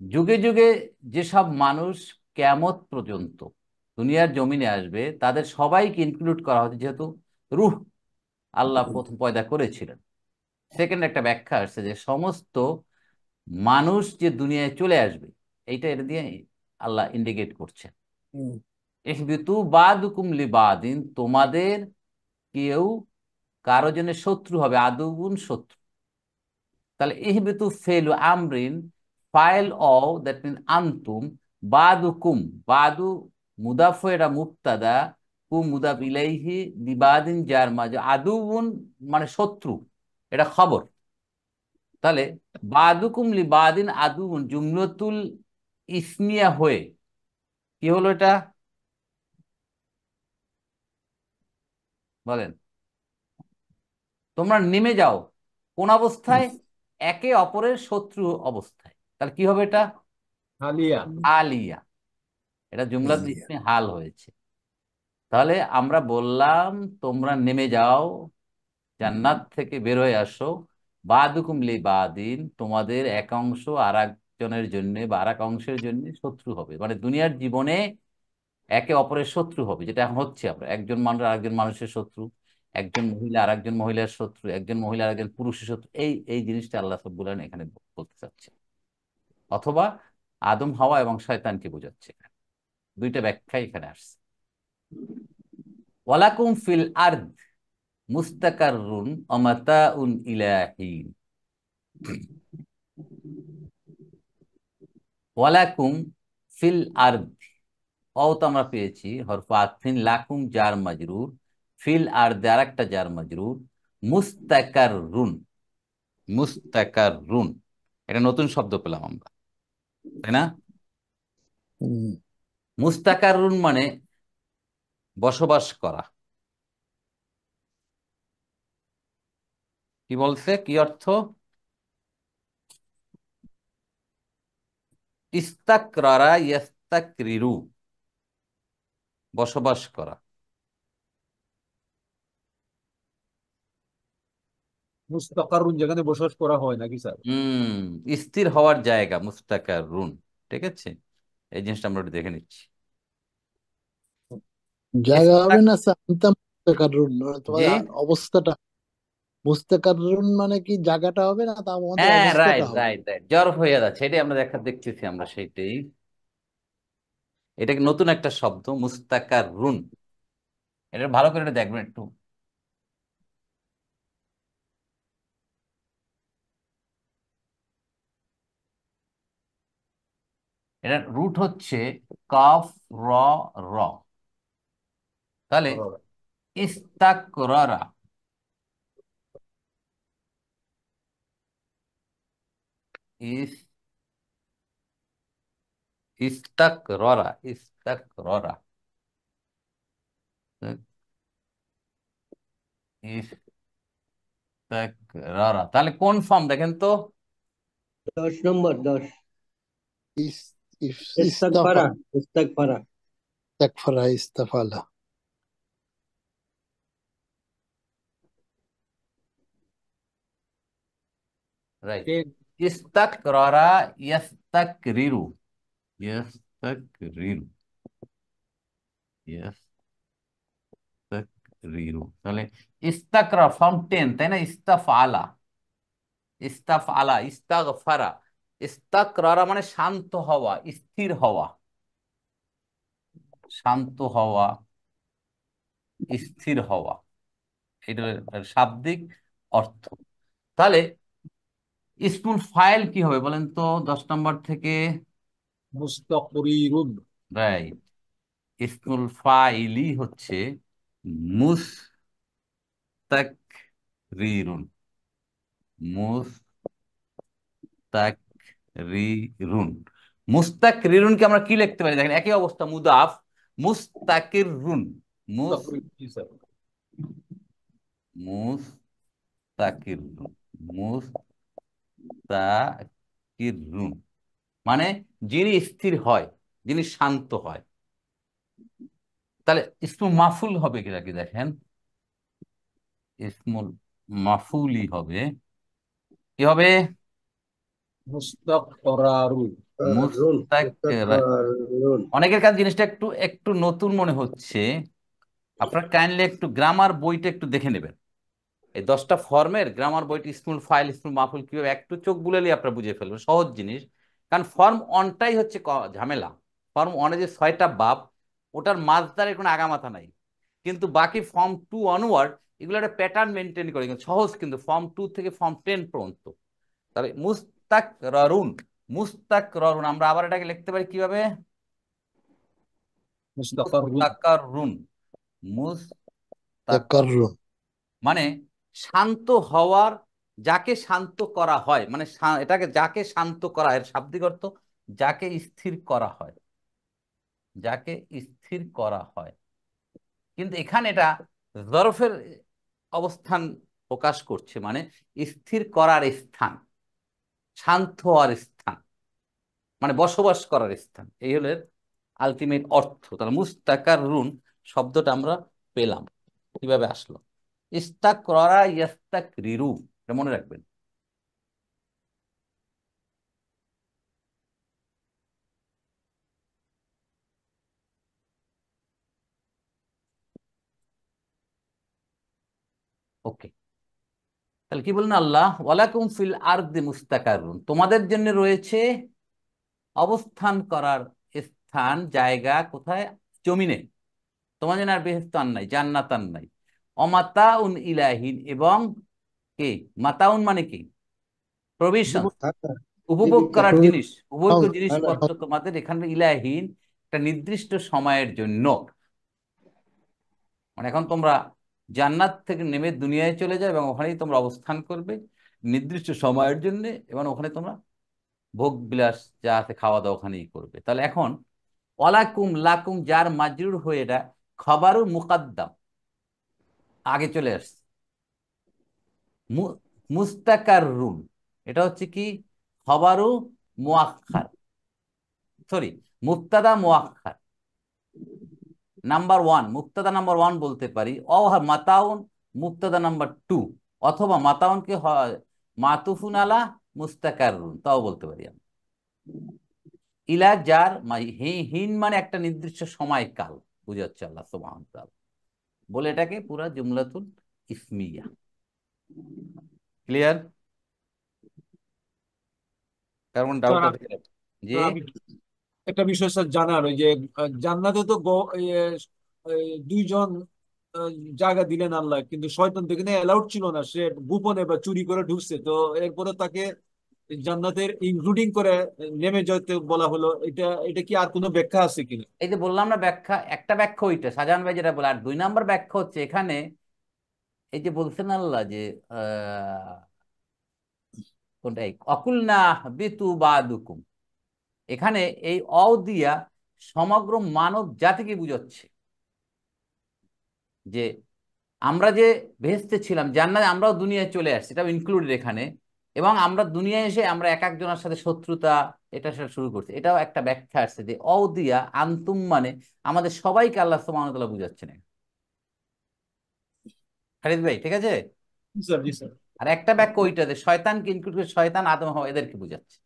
যুগে যুগে যেসব মানুষ কিয়ামত পর্যন্ত দুনিয়ার জমিনে আসবে, তাদের সবাইকে ইনক্লুড করা হচ্ছে, যেহেতু রূহ আল্লাহ প্রথম পয়দা করেছিলেন। সেকেন্ড একটা ব্যাখ্যা আসছে যে সমস্ত মানুষ যে দুনিয়ায় চলে আসবে, এইটা এটা দিয়ে আল্লাহ ইন্ডিকেট করছেন। ইহবিতু বাদুকুম লিবাদিন, তোমাদের কেউ কারো জন্য শত্রু হবে, আদুগুন শত্রু। তাহলে ইহবিতু ফেলু আমরিন, ফাইল অ, দ্যাট মিন আনতুম, বাদুকুম, বাদু মুদাফ, এটা মুবতাদা, কুম মুদাফ ইলাইহি, লিবাদিন যার মাঝে, আদুগুন মানে শত্রু। এটা খবর। তাহলে বাদুকুম লি বাদিন আদুন জুমলাতুল ইসমিয়া হয়ে কি হলো এটা বলেন? তোমরা নেমে যাও কোন অবস্থায়? একে অপরের শত্রু অবস্থায়। তাহলে কি হবে এটা? হালিয়া। আলিয়া। এটা জুমলাতুল ইসমি হাল হয়েছে। তাহলে আমরা বললাম তোমরা নেমে যাও, জান্নাত থেকে বের হয়ে আসো, বাদুকুম লি বাদিন তোমাদের এক অংশ আর একজনের জন্য বা আর এক অংশের জন্য শত্রু হবে, মানে দুনিয়ার জীবনে একে অপরের শত্রু হবে, যেটা এখন হচ্ছে। আমরা একজন মানুষ আর একজন মানুষের শত্রু, একজন মহিলা আর একজন মহিলার শত্রু, একজন মহিলা আর একজন পুরুষের শত্রু, এই এই জিনিসটা আল্লাহ রাব্বুল আলামিন এখানে বলতে চাচ্ছে। অথবা আদম হাওয়া এবং শয়তানকে বোঝাচ্ছে এখানে। দুইটা ব্যাখ্যাই এখানে আসছে। ওয়ালাকুম ফিল আরদ মুস্তাকাররুন ওয়া মাতাউন ইলা হিন। ওয়ালাকুম ফিল আরদ, অও তো আমরা পেয়েছি হরফ আতফিন, লাকুম জার মাজরুর, ফিল আরদে আরেকটা জার মাজরুর, মুস্তাকাররুন। মুস্তাকাররুন এটা নতুন শব্দ পেলাম আমরা, তাই না? মুস্তাকাররুন মানে বসবাস করা। কি বলছে, কি অর্থ? ইস্তাকরারা ইয়াস্তাকরিরু, বসবাস করা। মুস্তাকারুন যেখানে বসবাস করা হয় নাকি স্যার? স্থির হওয়ার জায়গা মুস্তাকাররুন। ঠিক আছে, এই জিনিসটা আমরা একটু দেখে নিচ্ছি। জায়গা হবে ইস্তাক, না স্যার, আনতা মুস্তাকাররুন তোমার জি অবস্থাটা। মুস্তাকাররুন মানে কি জায়গাটা হবে না, তা আমাদের হ্যাঁ, অবস্থাটা রাইট হবে। রাইট রাইট, জ্বর হয়ে যাচ্ছে, এটাই আমরা দেখতেছি আমরা সেইটাই। এটা কি নতুন একটা শব্দ মুস্তাকাররুন? এটা ভালো করে এটা দেখবেন একটু। এটার রুট হচ্ছে কাফ র র। তাহলে ইস্তাকরারা, ইস ইস্তাকরারা ইস্তাকরারা ইস্তাকরারা, তাহলে কোন ফর্ম দেখেন তো? 10 নম্বর 10। ইস- ইস্তাফা, ইস্তাগফারা। ইস্তাগফারা। ইস্তাগফারা, ইস্তাফালা। রাইট। কে? ইস্তাকরারা ইয়াস্তাকরিরু, ইয়াস্তাকরিরু, ইয়াস্তাকরিরু। তাহলে ইস্তাকরা ফর্ম 10, তাই না? ইস্তাফআলা, ইস্তাফআলা, ইস্তাগফারা। ইস্তাকরারা মানে শান্ত হওয়া, স্থির হওয়া, শান্ত হওয়া, স্থির হওয়া, এটার শাব্দিক অর্থ। তাহলে ইসমুল ফাইল কি হবে বলেন তো 10 নম্বর থেকে? মুস্তাকরিরুন। রাইট, ইসমুল ফাইলি হচ্ছে মুস্তাকরিরুন, মুস্তাকরিরুন। মুস্তাকরিরুনকে আমরা কি লিখতে পারি দেখেন, একই অবস্থা, মুদাফ, মুস্তাকিরুন, মুস্তাকরির, জি স্যার। মুস্তাকিরুন, মুস্তাকিরুন মানে যিনি স্থির হয়, যিনি শান্ত হয়। তাহলে ইসমুল মাফুল হবে কিনা কি দেখেন, ইসমুল মাফুলি হবে, কি হবে? মুস্তাকরারুন। রুন। মুস্তাক। রুন। অনেকের কাছে জিনিসটা একটু একটু নতুন মনে হচ্ছে, আপনার কাইন্ডলি একটু গ্রামার বইটা একটু দেখে নেবেন। এই 10টা ফর্মের গ্রামার বইটি, ইসমুল ফাইল ইসমুল মাফুল কিভাবে, একটু চোখ বুলালেই আপনারা বুঝে ফেলবেন, সহজ জিনিস। কারণ ফর্ম অনটাই হচ্ছে ঝামেলা। ফর্ম অনে যে 6টা বাব, ওটার মাঝদারের কোনো আগামাথা নাই, কিন্তু বাকি ফর্ম 2 অনওয়ার্ড এগুলো একটা প্যাটার্ন মেনটেন করে, কিন্তু সহজ, কিন্তু ফর্ম 2 থেকে ফর্ম 10 পর্যন্ত। তবে মুস্তাক ররুন, মুস্তাক ররুন আমরা আবার এটাকে লিখতে পারি কিভাবে? মুস্তাকরুন। মুস্তাকাররুন, মুস্তাকার তাকাররুন। মানে শান্ত হওয়ার যাকে শান্ত করা হয়, মানে এটাকে যাকে শান্ত করা, এর শাব্দিক অর্থ যাকে স্থির করা হয়, যাকে স্থির করা হয়। কিন্তু এখানে এটা জরফের অবস্থান প্রকাশ করছে, মানে স্থির করার স্থান, শান্ত হওয়ার স্থান, মানে বসবাস করার স্থান। এই হলো আলটিমেট অর্থ। তাহলে মুস্তাকাররুন শব্দটা আমরা পেলাম, কিভাবে আসলো? ইস্তাকরারা ইয়াস্তাকরিরু, এটা মনে রাখবেন। ওকে, তাহলে কি বললেন আল্লাহ? ওয়ালাকুম ফিল আরদি মুস্তাকাররুন, তোমাদের জন্য রয়েছে অবস্থান করার স্থান, জায়গা। কোথায়? জমিনে। তোমার জন্য আর বেহেশত আর নাই, জান্নাত আর নাই। অমাতাউন ইলাহিন, এবং কি মাতাউন মানে কি? প্রভিশন, থাকা, উপভোগ জীবিকা, করার জিনিস, উপভোগ্য খানা। জিনিসপত্র তোমাদের এখানে ইলাহিন, একটা নির্দিষ্ট সময়ের জন্য। মানে এখন তোমরা জান্নাত থেকে নেমে দুনিয়ায় চলে যাবে এবং ওখানেই তোমরা অবস্থান করবে নির্দিষ্ট সময়ের জন্য, এবং ওখানে তোমরা ভোগ বিলাস যা আছে খাওয়া দাওয়া ওখানেই করবে। তাহলে এখন ওয়ালাকুম লাকুম যার মাজরুর হয়ে এটা খবরুল মুকাদ্দাম আগে চলে আসছে। মুস্তাকাররুন এটা হচ্ছে কি? খবরু মুআক্খার, সরি, মুবতাদা মুআক্খার। নাম্বার ওয়ান, মুবতাদা নাম্বার ওয়ান বলতে পারি, মাতাউন মুবতাদা নাম্বার টু, অথবা মাতাউনকে হয় মাতুফুন আলা মুস্তাকাররুন, তাও বলতে পারি আমি। ইলা যার হিন মানে একটা নির্দিষ্ট সময়কাল বুঝাচ্ছে আল্লাহ সুবহানাহু ওয়া তাআলা, বলে এটাকে পুরা জুমলাতুল ইসমিয়া। ক্লিয়ার? কারণ ডাউট স্যার আছে যে আমি একটা বিষয় স্যার জানার, ওই যে জান্নাতে তো দুইজন আহ, জায়গা দিলেন আল্লাহ, কিন্তু শয়তান তো এখানে অ্যালাউড ছিল না, সে গোপনে বা চুরি করে ঢুকছে, তো এরপরে তাকে জান্নাতের ইনক্লুডিং করে নেমে যেতে বলা হলো। এটা এটা কি আর কোনো ব্যাখ্যা আছে কিনা? এই যে বললাম না ব্যাখ্যা, একটা ব্যাখ্যা ওইটা শাহজাহান ভাই যেটা বলে, আর দুই নাম্বার ব্যাখ্যা হচ্ছে এখানে এই যে বলছেন আল্লাহ যে কোনটা, অকুলনা বিতু বাদুকুম, এখানে এই দিয়া সমগ্র মানব জাতিকে বুঝাচ্ছে যে আমরা যে ভেস্তে ছিলাম জান্নাতে, আমরাও দুনিয়ায় চলে আসছি, এটা ইনক্লুডেড এখানে। এবং আমরা দুনিয়ায় এসে আমরা এক একজনের সাথে শত্রুতা এটা সেটা শুরু করছি, এটাও একটা ব্যাখ্যা আসছে যে দিয়া আন্তুম মানে আমাদের সবাইকে আল্লাহ সুবহানাহু ওয়া তাআলা বুঝাচ্ছেন। খালিদ ভাই ঠিক আছে? জি স্যার, জি স্যার। আর একটা ব্যাখ্যা ওইটাতে শয়তানকে ইনক্লুড করে, শয়তান আদম হাওয়া এদেরকে বুঝাচ্ছে।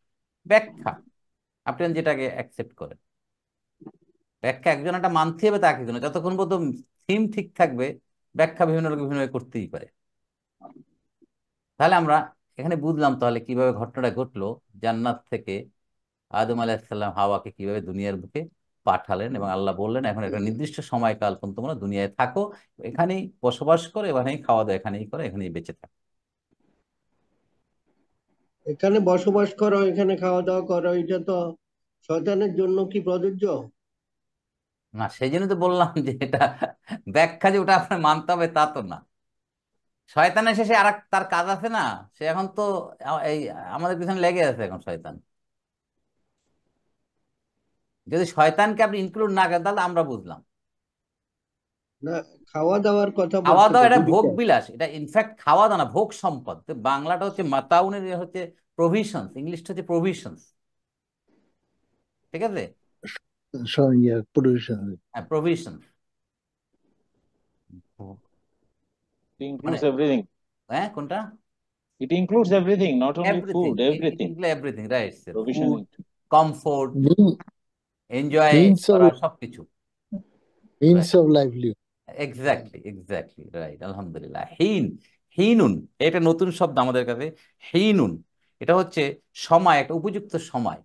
ব্যাখ্যা আপনি যেটাকে অ্যাকসেপ্ট করেন, ব্যাখ্যা একজন একটা মানতে হবে তাকে জন্য, যতক্ষণ পর্যন্ত থিম ঠিক থাকবে ব্যাখ্যা বিভিন্ন লোক বিভিন্ন করতেই পারে। তাহলে আমরা এখানে বুঝলাম তাহলে কিভাবে ঘটনাটা ঘটলো, জান্নাত থেকে আদম আলাইহিস সালাম হাওয়াকে কিভাবে দুনিয়ার বুকে পাঠালেন, এবং আল্লাহ বললেন এখন একটা নির্দিষ্ট সময়কাল পর্যন্ত তোমরা দুনিয়ায় থাকো, এখানেই বসবাস করো, এখানেই খাওয়া দাওয়া এখানেই করো, এখানেই বেঁচে থাকো। এখানে বসবাস করো, এখানে খাওয়া দাওয়া করো, এটা তো শয়তানের জন্য কি প্রযোজ্য? না, সেই জন্য তো বললাম যে এটা ব্যাখ্যা যে ওটা আপনার মানতে হবে তা তো না। শয়তানের শেষে আর তার কাজ আছে না, সে এখন তো এই আমাদের পিছনে লেগে আছে এখন শয়তান। যদি শয়তানকে আপনি ইনক্লুড না করেন তাহলে আমরা বুঝলাম। না, খাওয়া দাওয়ার কথা খাওয়া বলছে তো, দাওয়া এটা ভোগ জীবিকা। বিলাস, এটা ইনফ্যাক্ট খাওয়া দাওয়া না, ভোগ সম্পদ। তো বাংলাটা হচ্ছে মাতাউনের, হচ্ছে প্রভিশনস, ইংলিশটা হচ্ছে প্রভিশনস। ঠিক আছে? পরিবেশন। হ্যাঁ, প্রভিশনস It মানে, includes everything. হ্যাঁ কোনটা? It includes everything, not only everything, food, it everything. Include everything, right sir. Food, Provisioning. Comfort, enjoy means of করা, সবকিছু। Means of livelihood. Exactly, exactly right, আলহামদুলিল্লাহ। হিনুন এটা নতুন শব্দ আমাদের কাছে। হিনুন এটা হচ্ছে সময়, একটা উপযুক্ত সময়।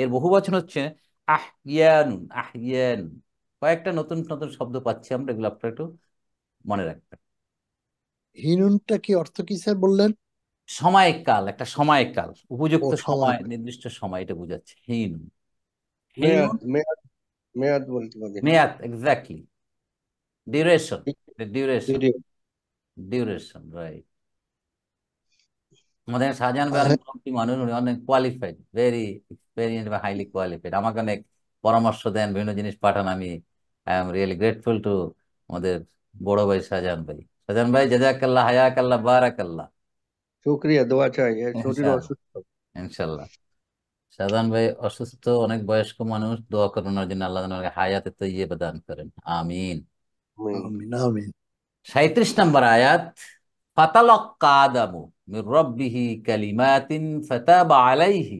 এর বহু বচন হচ্ছে আহিয়ানুন, আহিয়ানুন। কয়েকটা নতুন নতুন শব্দ পাচ্ছি আমরা, এগুলো আপনারা একটু মনে রাখবেন। হিনুনটা কি অর্থ কি স্যার বললেন? সময়কাল, একটা সময়কাল, ও উপযুক্ত সময়। সময়, নির্দিষ্ট সময়, এটা বোঝাচ্ছে হিনুন। মেয়াদ, হিনুন মেয়াদ, মেয়াদ বলতে পারি। মেয়াদ, exactly. Duration, duration, period. Duration, right. আমাদের শাহজাহান ভাই অনেক আরে মোটামুটি মানুষ, উনি অনেক কোয়ালিফাইড, ভেরি এক্সপেরিয়েন্স বা হাইলি কোয়ালিফাইড। আমাকে অনেক পরামর্শ দেন, বিভিন্ন জিনিস পাঠান। আমি I am really grateful to আমাদের বড় ভাই শাহজাহান ভাই। শাহজাহান ভাই, জাযাকাল্লাহ, হায়াকাল্লাহ, বারাকাল্লাহ। শুক্রিয়া, দোয়া চাই, শরীর ইনশাআল্লাহ, অসুস্থ। ইনশাআল্লাহ। শাহজাহান ভাই অসুস্থ, অনেক বয়স্ক মানুষ, দোয়া করুন ওনার জন্য, আল্লাহ যেন ওনাকে হায়াতে তৈয়্যিবা দান করেন, আমিন। আমিন। আমিন আমিন। 37 নম্বর আয়াত, ফাতালাক্কা আদামু মির রাব্বিহি কালিমাতিন ফাতাবা আলাইহি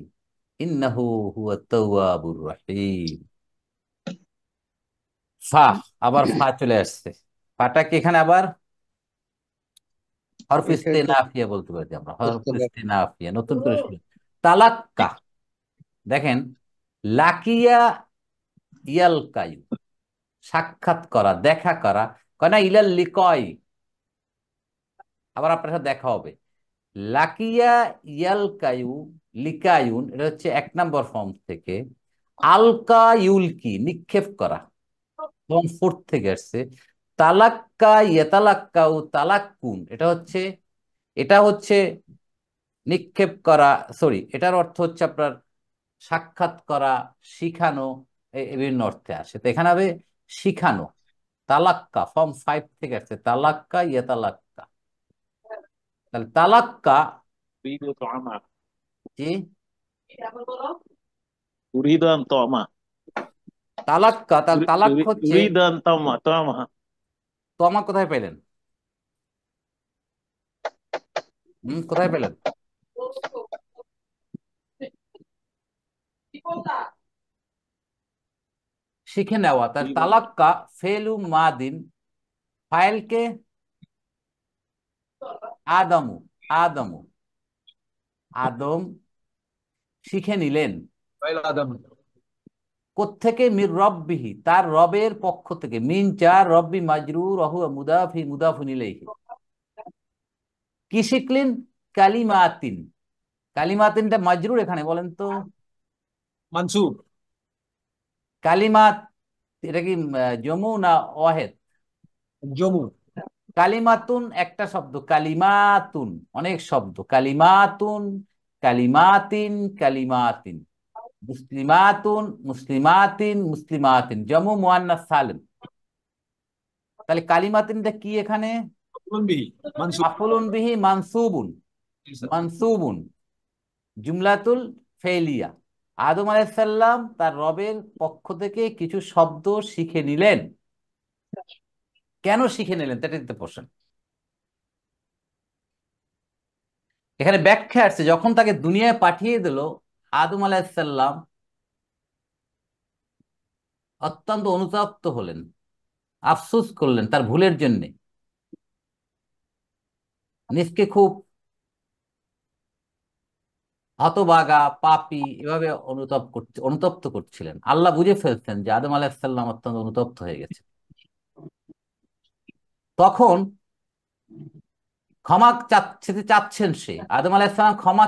ইন্নাহু হুয়াত তাওয়াবুর রহিম। ফা, আবার ফা চলে আসছে। ফাটা কি এখানে আবার হরফ এটা একটু ইস্তিনাফিয়া বলতে পারি আমরা, হরফ ইস্তেগফার। ইস্তিনাফিয়া, নতুন করে শুরু। তালাক্কা, দেখেন, লাকিয়া ইয়ালকায়ু, সাক্ষাৎ করা, দেখা করা, কয় না ইলাল লিকয়, আবার আপনার সাথে দেখা হবে। লাকিয়া ইয়ালকায়ু, লিকায়ুন, এটা হচ্ছে 1 নম্বর ফর্ম থেকে। আলকা ইউলকি, নিক্ষেপ করা, ফর্ম 4 থেকে আসছে। তালাক্কা ইয়াতালাক্কাউ, তালাক্কুন, এটা হচ্ছে নিক্ষেপ করা, সরি, এটার অর্থ হচ্ছে আপনার সাক্ষাৎ করা, শিখানো, এই বিভিন্ন অর্থে আসে। তো এখানে হবে শিখানো। তালাক্কা ফর্ম 5 থেকে আসছে, তালাক্কা ইয়াতালাক্কা। তাহলে তালাক্কা أريد طعاما কি, أريد أن طعما তালাক্কা, তাহলে তালাক হচ্ছে, أريد أن طعما তো আমার কোথায় পেলেন? কোথায় পেলেন? শিখে নেওয়া। তার أريد أن তালাক্কা ফেলু মাদিন, ফাইলকে আদমু, আদমু, আদম শিখে নিলেন। ফাইল আদম। কোত্থেকে? মির রব্বিহি, তার রবের পক্ষ থেকে। মিন চার রব্বি মাজরুর অহু মুদাফি মুদাফুন ইলাইহি। কি শিখলেন? কালিমাতিন। কালিমাতিনটা মাজরুর এখানে, বলেন তো। মানসুব। কালিমাত, এটা কি জমু না ওয়াহেদ? জমু। কালিমাতুন একটা শব্দ, কালিমাতুন অনেক শব্দ, কালিমাতুন, কালিমাতিন, কালিমাতিন, মুসলিমাতুন, মুসলিমাতিন, মুসলিমাতিন, জমু মুয়ান্নাস সালিম। তাহলে কালিমাতিনটা কি এখানে? মাফউলুন বিহি, মানসুব। মাফউলুন বিহি মানসুবুন, মানসুবুন, জুমলাতুল ফেলিয়া। আদম আলাইহিস সালাম তার রবের পক্ষ থেকে কিছু শব্দ শিখে নিলেন। কেন শিখে নিলেন, এটা কিন্তু প্রশ্ন। এখানে ব্যাখ্যা আসছে, যখন তাকে দুনিয়ায় পাঠিয়ে দিল, আদম আলাইহিস সালাম অত্যন্ত অনুতপ্ত হলেন, আফসোস করলেন তার ভুলের জন্য, নিজকে খুব হতভাগা, পাপী এভাবে অনুতপ্ত করছিলেন। আল্লাহ বুঝে ফেলছেন যে আদম আলাইহিস সালাম অত্যন্ত অনুতপ্ত হয়ে গেছে। তখন ক্ষমা চেতে চাচ্ছেন, সে আদম আলাইহিস সালাম ক্ষমা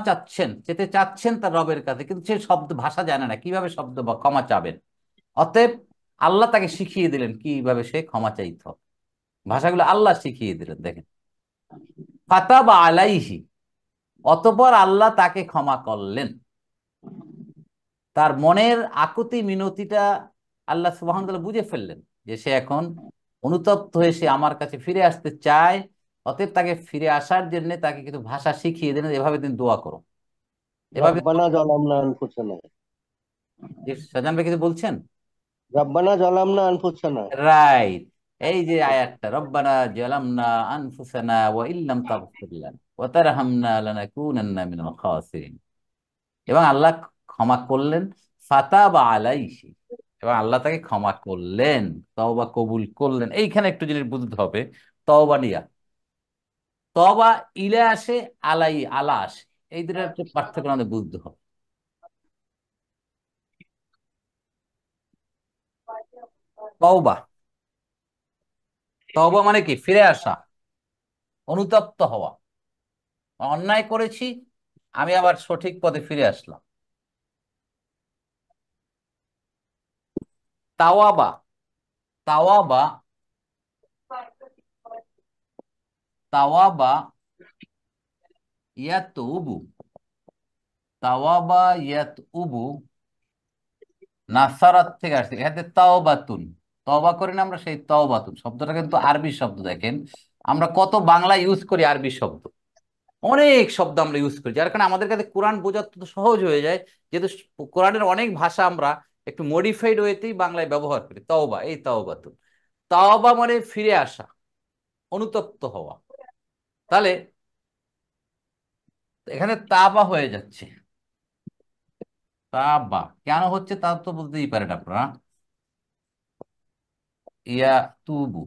চেতে চাচ্ছেন তার রবের কাছে, কিন্তু সে শব্দ ভাষা জানে না, কিভাবে শব্দ বা ক্ষমা চাবেন। অতএব আল্লাহ তাকে শিখিয়ে দিলেন কিভাবে সে ক্ষমা চাইতে হবে। ভাষাগুলো আল্লাহ শিখিয়ে দিলেন, দেখেন। ফাতাবা আলাইহি, অতঃপর আল্লাহ তাকে ক্ষমা করলেন। তার মনের আকুতি মিনতিটা আল্লাহ সুবহানাহু ওয়া তাআলা বুঝে ফেললেন, যে সে এখন অনুতপ্ত হয়ে সে আমার কাছে ফিরে আসতে চায়। অতএব তাকে ফিরে আসার জন্য তাকে কিছু ভাষা শিখিয়ে দিলেন, এভাবে তুমি দোয়া করো, এভাবে। রব্বানা জালামনা আনফুসানা। শাহজাহান ভাই কিছু বলছেন? রব্বানা জালামনা আনফুসানা। রাইট। এই যে আয়াতটা, রব্বানা জালামনা আনফুসানা ওয়া ইল্লাম তাগফির লানা ওয়া তারহামনা লানাকুনান্না মিনাল খাসিরিন। এবং আল্লাহ ক্ষমা করলেন, ফাতাবা আলাইহি, এবং আল্লাহ তাকে ক্ষমা করলেন, তওবা কবুল করলেন। এইখানে একটু জিনিস বুঝতে হবে, তওবা নিয়া, তওবা ইলা আসে, আলাই আলা আসে, এই দুটার একটু পার্থক্য আমাদের বুঝতে হবে। তওবা, তওবা মানে কি? ফিরে আসা, অনুতপ্ত হওয়া, অন্যায় করেছি, আমি আবার সঠিক পথে ফিরে আসলাম। তাওয়াবা, তাওয়াবা, তাওয়াবা ইয়াতুবু, তাওয়াবা ইয়াতুবু নাসারাত থেকে আসছে, এখানে তাওবাতুন, তওবা করি না আমরা, সেই তাওবাতুন শব্দটা কিন্তু আরবি শব্দ। দেখেন আমরা কত বাংলা ইউজ করি আরবি শব্দ, অনেক শব্দ আমরা ইউজ করি, যার কারণে আমাদের কাছে কোরআন বোঝা তো সহজ হয়ে যায়, যেহেতু কোরআনের অনেক ভাষা আমরা একটু মডিফাইড ওয়েতেই বাংলায় ব্যবহার করি। তওবা, এই তাওবাতুন, তাওবা মানে ফিরে আসা, অনুতপ্ত হওয়া। তাহলে এখানে তাবা হয়ে যাচ্ছে, তাবা কেন হচ্ছে তা তো বলতেই পারেন আপনারা। ইয়া তুবু,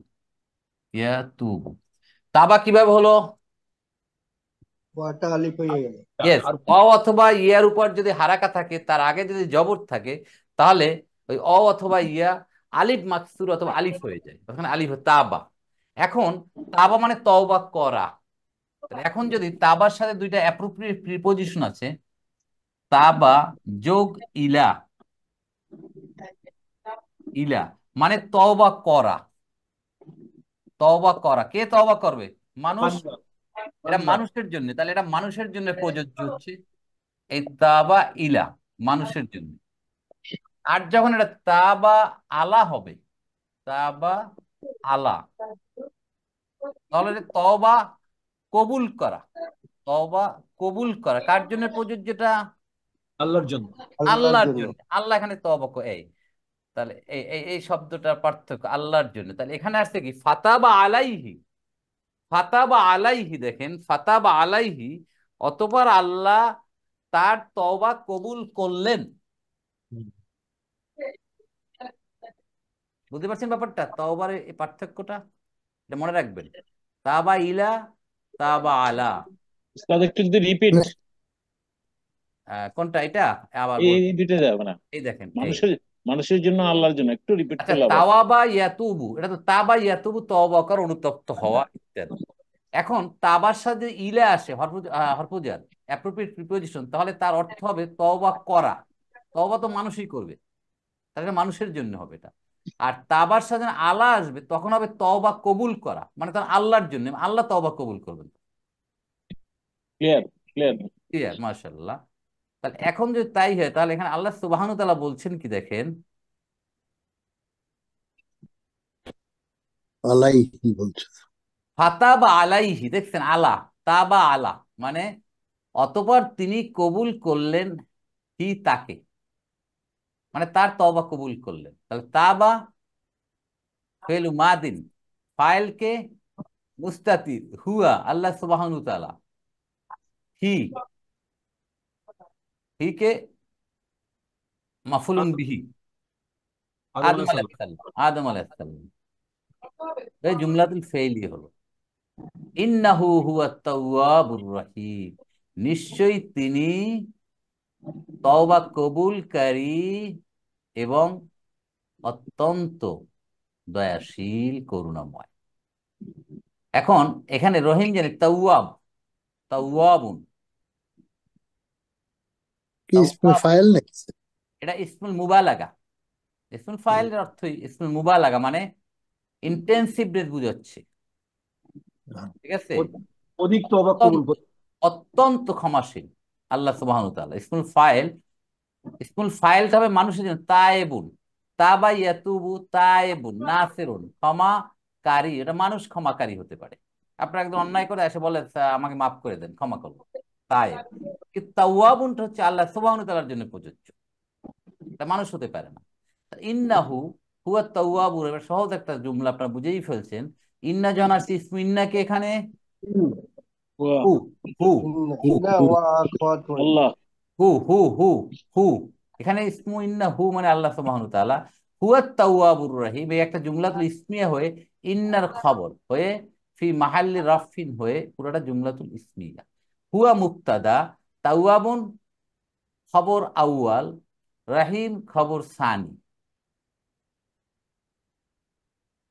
ইয়া তুবু, তাবা কিভাবে হলো? ওয়াটা আলিফ হয়ে গেল। ইয়েস, আর অ অথবা ইয়ার উপর যদি হারাকা থাকে, তার আগে যদি জবর থাকে, তাহলে ওই অ অথবা ইয়া আলিফ মাকসুর অথবা আলিফ হয়ে যায়, ওখানে আলিফ তাবা। এখন তাবা মানে তওবা করা। তাহলে এখন যদি তাবার সাথে দুইটা অ্যাপ্রোপ্রিয়েট প্রিপোজিশন আছে, তাবা যোগ ইলা, ইলা মানে তওবা করা। তওবা করা, কে তওবা করবে? মানুষ। বান্দা, এটা বান্দা। মানুষের জন্য, তাহলে এটা মানুষের জন্য প্রযোজ্য হচ্ছে এই তাবা ইলা, মানুষের জন্য। আর যখন এটা তাবা আলা হবে, তাবা আলা, তাহলে এটা তওবা কবুল করা, তওবা কবুল করা কার জন্য প্রযোজ্য? এটা আল্লাহর জন্য। আল্লাহর আল্লাহর জন্য। জন্য। আল্লাহ এখানে তওবা এই, তাহলে এই এই এই শব্দটার পার্থক্য আল্লাহর জন্য। তাহলে এখানে আসছে কি ফাতাবা আলাইহি, ফাতাবা আলাইহি, দেখেন ফাতাবা আলাইহি, অতঃপর আল্লাহ তার তওবা কবুল করলেন। বুঝতে পারছেন ব্যাপারটা, তওবার এই পার্থক্যটা, এটা মনে রাখবেন। তাবা ইলা, তাবা আলা। উস্তাদ একটু যদি রিপিট, মানে কোনটা এটা? আবার এই বল, এই দুইটা যাবে না, এই দেখেন এই, মানুষের মানুষের জন্য আল্লাহর জন্য একটু রিপিট আচ্ছা করলে আবার। তাওয়াবা ইয়াতুবু, এটা তো তাবা ইয়াতুবু, তওবা কর, অনুতপ্ত হওয়া ইত্যাদি। এখন তাবার সাথে ইলা আসে, হরফুজার অ্যাপ্রোপ্রিয়েট প্রিপোজিশন, তাহলে তার অর্থ হবে তওবা করা। তওবা তো মানুষই করবে, তাহলে মানুষের জন্য হবে এটা। আর তাবার সাথে আলা আসবে, তখন হবে তওবা কবুল করা, মানে তার আল্লাহর জন্য, আল্লাহ তওবা কবুল করবেন। Clear, clear. ক্লিয়ার, মাশাআল্লাহ। তাহলে এখন যদি তাই হয়, তাহলে এখানে আল্লাহ সুবহানাহু ওয়া তাআলা বলছেন কি দেখেন, আলাইহি বলছে। ফাতাবা আলাইহি, দেখছেন আলা, তাবা আলা মানে অতঃপর তিনি কবুল করলেন, হি তাকে, মানে তার তওবা কবুল করলেন। তাহলে তাবা ফেলু মাদিন, ফাইলকে মুস্তাতির, হুয়া আল্লাহ সুবহানাহু ওয়া তাআলা, হি, হি কে মাফুলুন বিহি, আদম আদম আলাইহিস সালাম। আলাইহিস সালাম, আদম আলাইহিস সালাম, এই জুমলাতুল ফেইলি হলো। ইন্নাহু হুয়াত তাওয়াবুর রহিম, নিশ্চয়ই তিনি তওবা কবুলকারী এবং অত্যন্ত দয়াশীল, করুণাময়। এখন এখানে রহিম জানি তাওয়াব, তাওয়াবুন, কি ইসমে তাওয়াব ফাইল নাকি? এটা ইসমুল মুবালাগা। ইসমুল ফাইলের অর্থই ইসমুল মুবালাগা, মানে ইন্টেন্সিভনেস বুঝাচ্ছে, ঠিক আছে। অ- অধিক তওবা কবুল অত্যন্ত, করে। অত্যন্ত ক্ষমাশীল আল্লাহ সুবহানাহু ওয়া তাআলা। ইসমুল ফাইল, ইসমুল ফাইলটা হবে মানুষের জন্য, তায়েবুন, তাবা ইয়াতুবু তায়েবুন, নাসিরুন ক্ষমাকারী, এটা মানুষ ক্ষমাকারী হতে পারে। আপনার একদম অন্যায় করে এসে বলে "স্যার, আমাকে মাফ করে দেন, ক্ষমা করবো", তায়েব। কিন্তু তাওয়াবুনটা হচ্ছে আল্লাহ সুবহানাহু ওয়া তাআলার জন্য প্রযোজ্য, এটা মানুষ হতে পারে না। তা ইন্নাহু হুয়া তাওয়াবুর, এবার সহজ একটা জুমলা আপনারা বুঝেই ফেলছেন। ইন্না যখন আসছে, ইসমু ইন্নাকে এখানে হুয়া, হু, হু, হু ইন্না হু ওয়া আখাওয়াতুহু। আল্লাহ। হু, হু, হু, হু, এখানে ইসমু ইন্না হু মানে আল্লাহ সুবহানাহু ওয়া তাআলা। হুয়া তাওয়াবুর রহিম, এই একটা জুমলাতুল ইসমিয়া হয়ে ইন্নার খবর হয়ে ফি মাহাল্লি রাফিন হয়ে পুরোটা জুমলাতুল ইসমিয়া। হুয়া মুবতাদা, তাওয়াবুন খবর আউয়াল, রাহিম খবর সানি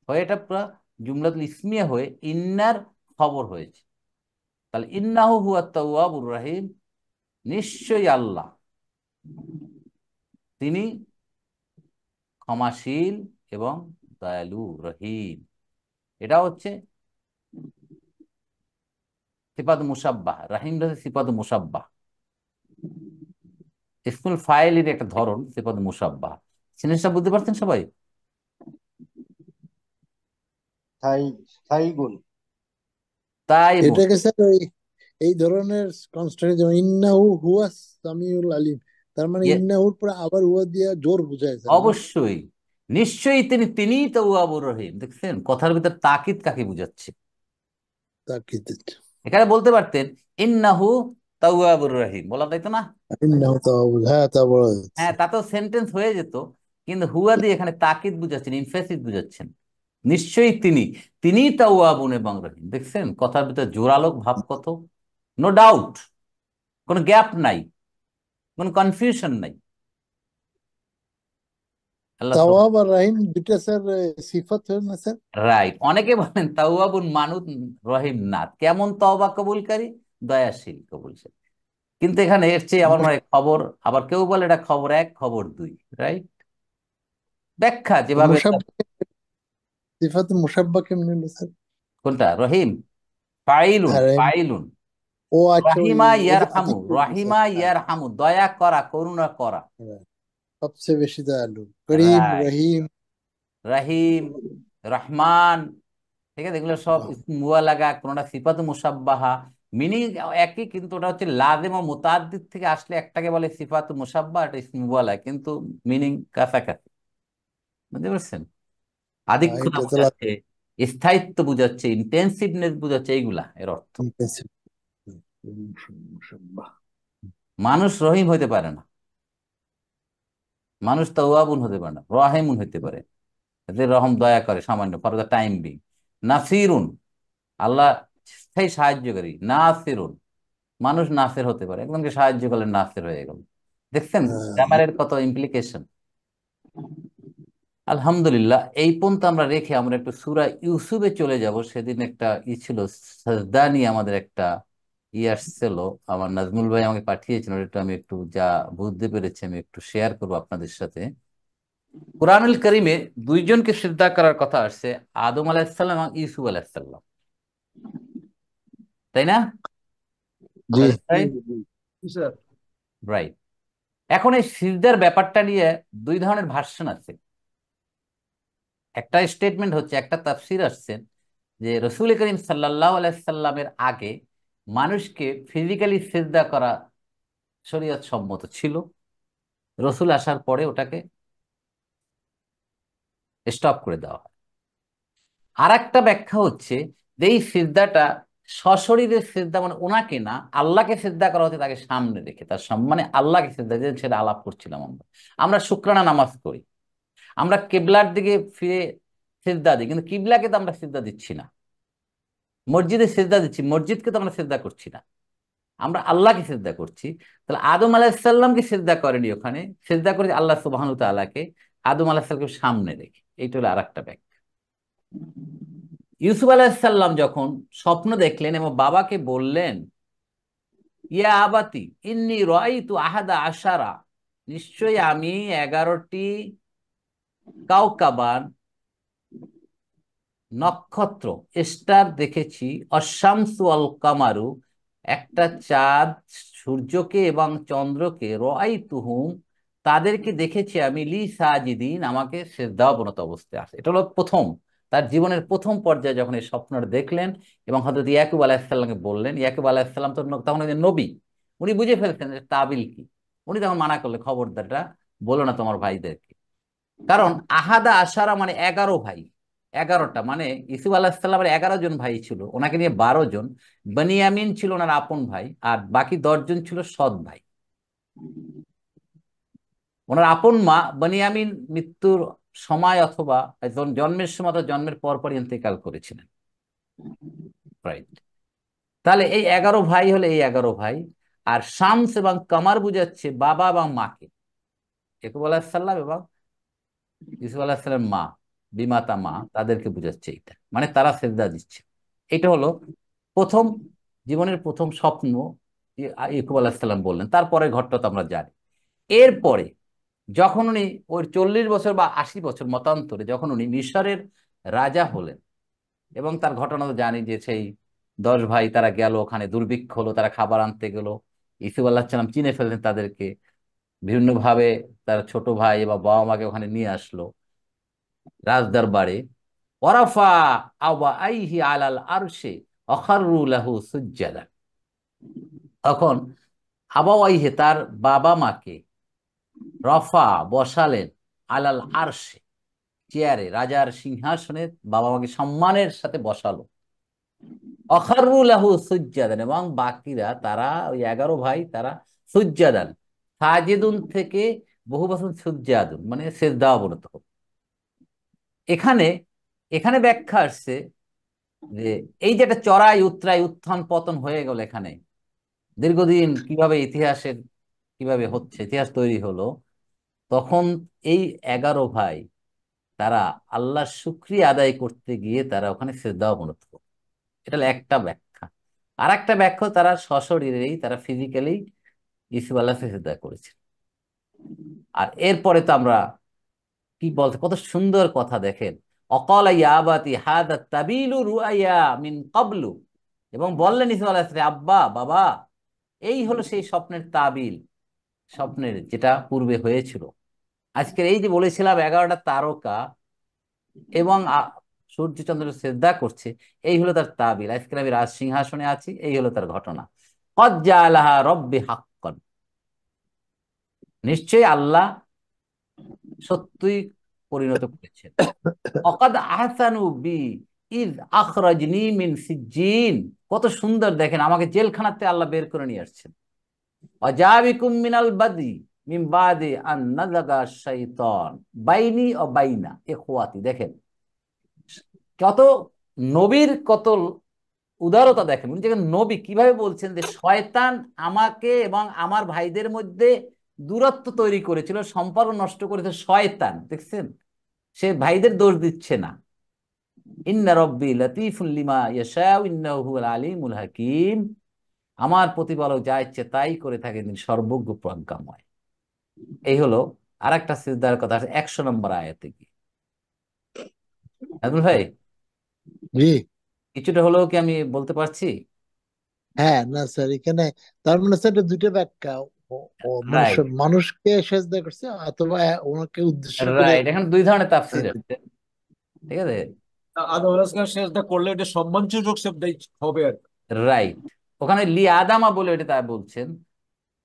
হয়ে এটা পুরো জুমলাতুল ইসমিয়া হয়ে ইন্নার খবর হয়েছে। তাহলে ইন্নাহু হুয়া তাওয়াবুর রহিম, নিশ্চয়ই আল্লাহ তিনি ক্ষমাশীল এবং দয়ালু, রহিম। এটা হচ্ছে সিফাত মুসাব্বাহ, রাহিম হচ্ছে সিফাত মুসাব্বাহ। ইসমুল ফাইলের একটা ধরন সিফাত মুসাব্বাহ। জিনিসটা বুঝতে পারছেন সবাই? স্থায়ী স্থায়ী গুণ। তাই এটাকে স্যার এই ধরনের কনস্ট্রাক্ট, যেমন ইন্নাহু হুয়া সামিউল আলিম, তার মানে ইন্নাহুর পরে আবার হুয়া দিয়া জোর বুঝায় স্যার, না? অবশ্যই, নিশ্চয়ই তিনিই তাওয়াবুর রহিম। দেখছেন কথার ভিতর তাকিদ কাকে বুঝাচ্ছে? তাকিদ। এখানে বলতে পারতেন ইন্নাহু তাওয়াবুর রহিম, বলা তাইতো না? ইন্নাহু তাওয়াবুল, হ্যাঁ তা বলা যাচ্ছে। হ্যাঁ, তাতেও সেন্টেন্স হয়ে যেত, কিন্তু হুয়া দিয়ে এখানে তাকিদ বুঝাচ্ছেন, ইমফেসিস বুঝাচ্ছেন। নিশ্চয়ই তিনিই তাওয়াবুন এবং রহিম। দেখছেন কথার ভিতর জোরালো ভাব কত! নো ডাউট, কোনো গ্যাপ নাই, কোনো কনফিউশন নাই। আল্লাহ তাওয়াব আর রাহিম দুইটা স্যার সিফাত হয় না স্যার? রাইট। অনেকে বলেন তাওয়াবুন মানুদ, রহিম না। কেমন তওবা কবুলকারী? দয়াশীল কবুলশীল। কিন্তু এখানে এর চেয়ে আমার মনে হয় খবর, আবার কেউ বলে এটা খবর এক, খবর দুই। রাইট, ব্যাখ্যা যেভাবে। মুসাব্বা, সিফাত মুসাব্বা কেমনে হলো স্যার? কোনটা? রহিম ফাইলুন, আর ফাইলুন। ও আচ্ছা, ওই রাহিমা ওই যে ইয়ারহামু, আদিত্য বলছে, রাহিমা আচ্ছা। ইয়ারহামু, দয়া করা, করুণা করা। হ্যাঁ, সবচেয়ে বেশি দয়ালু, করিম রাইট, রহিম। রাহিম, রহমান। ঠিক আছে, এগুলো সব মুবালাগা, কোনটা সিফাত মুসাব্বাহা। মিনিং একই, কিন্তু ওটা হচ্ছে লাজিম ও মুতাআদ্দিদ থেকে আসলে একটাকে বলে সিফাত মুসাব্বাহ, এটা ইসম মুবালাগা, কিন্তু মিনিং কাছাকাছি। বুঝতে পারছেন? আধিক্যতা এটা তো বুঝাচ্ছে, স্থায়িত্ব বুঝাচ্ছে, ইন্টেন্সিভনেস বুঝাচ্ছে, এইগুলা এর অর্থ। মুসাব্বা। মানুষ রহিম হইতে পারে না, মানুষ তাওয়াবুন হতে পারে না, রাহিমুন হইতে পারে, যে রহম দয়া করে সামান্য, ফর দ্য টাইম বিং। নাসিরুন, আল্লাহ স্থায়ী সাহায্যকারী। নাসিরুন, মানুষ নাসের হতে পারে, একজনকে সাহায্য করলে নাসের হয়ে গেল। দেখছেন গ্রামারের কত ইমপ্লিকেশন। আলহামদুলিল্লাহ, এই পর্যন্ত আমরা রেখে আমরা একটু সূরা ইউসুফে চলে যাব। সেদিন একটা ছিল, সাজদা নিয়ে আমাদের একটা আসছিল, আমার নাজমুল ভাই আমাকে পাঠিয়েছিলেন, একটু আমি একটু যা বুঝতে পেরেছি আমি একটু শেয়ার করবো আপনাদের সাথে। কোরআনুল কারীমে দুইজনকে সিজদা করার কথা আসছে, আদম আলাইহিসসালাম এবং ইউসুফ আলাইহিসসালাম, তাই না? জি। স্যার। রাইট। এখন এই সিজদার ব্যাপারটা নিয়ে দুই ধরনের ভার্সন আছে। একটা স্টেটমেন্ট হচ্ছে, একটা তাফসীর আসছেন যে রসুল করিম সাল্লাল্লাহু আলাইহি সাল্লামের আগে মানুষকে ফিজিক্যালি সিজদা করা শরীয়ত সম্মত ছিল, রসুল আসার পরে ওটাকে স্টপ করে দেওয়া হয়। আর একটা ব্যাখ্যা হচ্ছে যে এই সিজদাটা সশরীরে সিজদা, মানে ওনাকে না, আল্লাহকে সিজদা করা হচ্ছে, তাকে সামনে রেখে, তার সামনে, মানে আল্লাহকে সিজদা, যে সেটা আলাপ করছিলাম আমরা। আমরা শুকরানা নামাজ করি, আমরা কিবলার দিকে ফিরে সিজদা দিই, কিন্তু কিবলাকে তো আমরা সিজদা দিচ্ছি না। মসজিদে সিজদা দিচ্ছি, মসজিদকে তো আমরা সিজদা করছি না, আমরা আল্লাহকে সিজদা করছি। তাহলে আদম আলাহিসাল্লামকে সিজদা করেনি, ওখানে সিজদা করে আল্লাহ সুবহানাহু ওয়া তাআলাকে, আদম আলাহিসাল্লামকে সামনে রেখে। এইটা হলো আর একটা ব্যাখ্যা। ইউসুফ আলাহিসাল্লাম যখন স্বপ্ন দেখলেন এবং বাবাকে বললেন, ইয়া আবাতি ইন্নী রাআইতু আহাদা আশারা, নিশ্চয়ই আমি 11টি কাওকাবান, নক্ষত্র, স্টার দেখেছি। অশামসু আল কামারু, একটা চাঁদ, সূর্যকে এবং চন্দ্রকে। রাআইতুহুম, তাদেরকে দেখেছি আমি, লি সাজিদিন, আমাকে সিজদা অবনত অবস্থায় আছে। এটা হলো প্রথম, তার জীবনের প্রথম পর্যায়ে যখন এই স্বপ্নটা দেখলেন এবং হযরত ইয়াকুব আলাইহিসসালামকে বললেন। ইয়াকুব আলাইহিসসালাম তো তখন ওই যে নবী, উনি বুঝে ফেলছেন যে তাবিল কি। উনি তখন মানা করলেন, খবরদারটা বলো না তোমার ভাইদেরকে। কারণ আহাদা আশারা মানে 11 ভাই, 11টা, মানে ইসুফ আলাহিসাল্লামের 11 জন ভাই ছিল, ওনাকে নিয়ে 12 জন। বনিয়ামিন ছিল ওনার আপন ভাই, আর বাকি 10 জন ছিল সৎ ভাই। ওনার আপন মা বনিয়ামিন মৃত্যুর সময় অথবা জন্মের সময় অথবা জন্মের পর পর ইন্তেকাল করেছিলেন। রাইট। তাহলে এই 11 ভাই হলে এই 11 ভাই। আর শামস এবং কামার বুঝাচ্ছে বাবা এবং মাকে, ইয়াকুব আলাহিসাল্লাম এবং ইউসুফ আলাহিসাল্লামের মা, বিমাতা মা, তাদেরকে বুঝাচ্ছে এইটা, মানে তারা সেজদা দিচ্ছে। এটা হলো প্রথম, জীবনের প্রথম স্বপ্ন ইয়াকুব আলাহিসাল্লাম বললেন। তারপরে ঘটনা তো আমরা জানি। এরপরে যখন উনি ওই 40 বছর বা 80 বছর মতান্তরে যখন উনি মিশরের রাজা হলেন, এবং তার ঘটনা তো জানি যে সেই 10 ভাই তারা গেল, ওখানে দুর্ভিক্ষ হলো, তারা খাবার আনতে গেল। ইউসুফ আলাইহিস সালাম চিনে ফেললেন তাদেরকে, বিভিন্ন ভাবে তার ছোট ভাই বা বাবা মাকে ওখানে নিয়ে আসলো রাজদরবারে। ওয়ারাফা আওয়া আইহি আলাল আরশে অখাররু লাহু সুজ্জাদা। তখন আবাওয়াইহে তার বাবা মাকে রফা বসালেন আলাল আরশে, চেয়ারে, রাজার সিংহাসনে বাবা মাকে সম্মানের সাথে বসালো। অখাররু লাহু সুজ্জাদান, এবং বাকিরা তারা ওই 11 ভাই তারা সুজ্জাদান, সাজেদুন থেকে বহু বছর সুজ্জাদুন মানে সেজদা অবনত। এখানে এখানে ব্যাখ্যা আসছে যে এই যে একটা চড়াই উতরাই উত্থান পতন হয়ে গেল এখানে, দীর্ঘদিন কিভাবে ইতিহাসের কিভাবে হচ্ছে, ইতিহাস তৈরি হলো, তখন এই 11 ভাই তারা আল্লাহর শুকরিয়া আদায় করতে গিয়ে তারা ওখানে সিজদা অবনত করল। এটা হলো একটা ব্যাখ্যা। আর একটা ব্যাখ্যা, তারা সশরীরেই তারা ফিজিক্যালি ইসুফ আল্লাহ সিজদা করেছে। আর এরপরে তো আমরা কি বলছে, কত সুন্দর কথা দেখেন, অকাল ইয়া আবাতি হাদা তাবিলু রুআয়া মিন ক্বাবলু, এবং বললেন ইসুফ আলাইহিস সালাম, আব্বা বাবা, এই হলো সেই স্বপ্নের তাবিল, স্বপ্নের যেটা পূর্বে হয়েছিল। আজকের এই যে বলেছিলাম 11টা তারকা এবং সূর্য চন্দ্র সেজদা করছে, এই হলো তার তাবিল। আজকের আমি রাজ সিংহাসনে আছি, এই হলো তার ঘটনা। কদ জাআলাহা রব্বি হাক্কান, নিশ্চয়ই আল্লাহ সত্যই পরিণত করেছেন। অকাদ আহসানু বি ইজ আখরাজনি মিন সিজ্জিন, কত সুন্দর দেখেন, আমাকে জেলখানাতে আল্লাহ বের করে নিয়ে আসছেন। অজাবিকুম মিনাল বাদি মিন বাদি আন নাযাগা শাইতান বাইনি ও বাইনা ইখওয়াতি, দেখেন কত নবীর কত উদারতা, দেখেন উনি যেখানে নবী কিভাবে বলছেন যে শয়তান আমাকে এবং আমার ভাইদের মধ্যে দূরত্ব তৈরি করেছিল, সম্পর্ক নষ্ট করেছে শয়তান, দেখছেন, সে ভাইদের দোষ দিচ্ছে না। ইন্না রব্বি লতীফুল লিমা ইয়াশাউ ইন্নাহু হুয়াল আলিমুল হাকিম, আমার প্রতিপালক যা ইচ্ছে তাই করে থাকেন, তিনি সর্বজ্ঞ প্রজ্ঞাময়। এই হলো আর একটা সিজদার কথা, 100 নম্বর আয়াতে কি আব্দুল ভাই জি। কিছুটা হলেও কি আমি বলতে পারছি? হ্যাঁ, না স্যার, এখানে তার মানে স্যার এটা দুইটা ব্যাখ্যা। মানে রাইট, মানুষকে সেজদা করছে অথবা ওনাকে উদ্দেশ্য করে। রাইট, এখানে দুই ধরনের তাফসীর আছে, ঠিক আছে। আদম আলাইহিস সালাম সেজদা করলে এটা সম্মানসূচক সেজদাই হবে আর কি। রাইট, ওখানে লি আদামা বলে এটা তা বলছেন,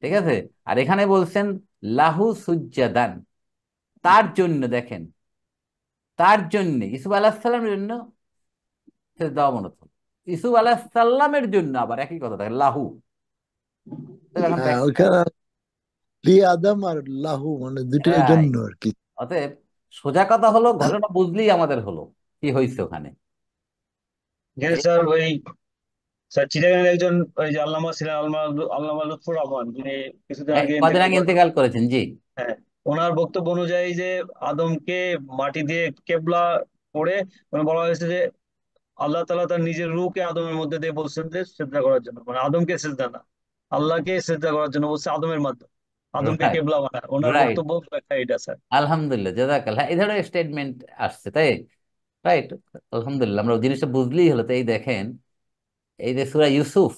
ঠিক আছে। আর এখানে বলছেন লাহু সুজ্জাদান, তার জন্য, দেখেন তার জন্য, ইসুফ আলাহিস সালামের জন্য সেজদা অবনত। ইসুফ আলাহিস সালামের জন্য আবার একই কথা, দেখেন লাহু। তবে এখন হ্যাঁ, ব্যাখ্যা, ওইখানে লি আদম আর লাহু মানে দুইটার রাইট, জন্য আর কি। অতএব সোজা কথা হলো, ঘটনা বুঝলেই আমাদের হলো কি হয়েছে ওখানে। এখানে এই স্যার ওই স্যার চিটাগাংয়ের একজন ওই যে আল্লামা ছিলেন, আল্লামা লুৎফর রহমান, যিনি কিছুদিন আগে কদিন ইন্তেকাল আগে করেন। ইন্তেকাল করেছেন, জি। হ্যাঁ, ওনার বক্তব্য অনুযায়ী যে আদমকে মাটি দিয়ে কেবলা করে মানে বলা হয়েছে যে আল্লাহ তাআলা তার নিজের রূহকে আদমের মধ্যে দিয়ে বলছেন যে সিজদা করার জন্য, মানে আদমকে সিজদা না, আল্লাহকে সিজদা করার জন্য বলছে আদমের মাধ্যমে, আদমকে রাইট, কেবলা বানায়। ওনার রাইট, বক্তব্য ব্যাখ্যা এটা স্যার। আলহামদুলিল্লাহ, জাযাকাল্লাহ, এই ধরনের স্টেটমেন্ট আসছে, তাই রাইট। আলহামদুলিল্লাহ, আমরা জিনিসটা বুঝলেই হলো। তো এই দেখেন, এই যে সূরা ইউসুফ,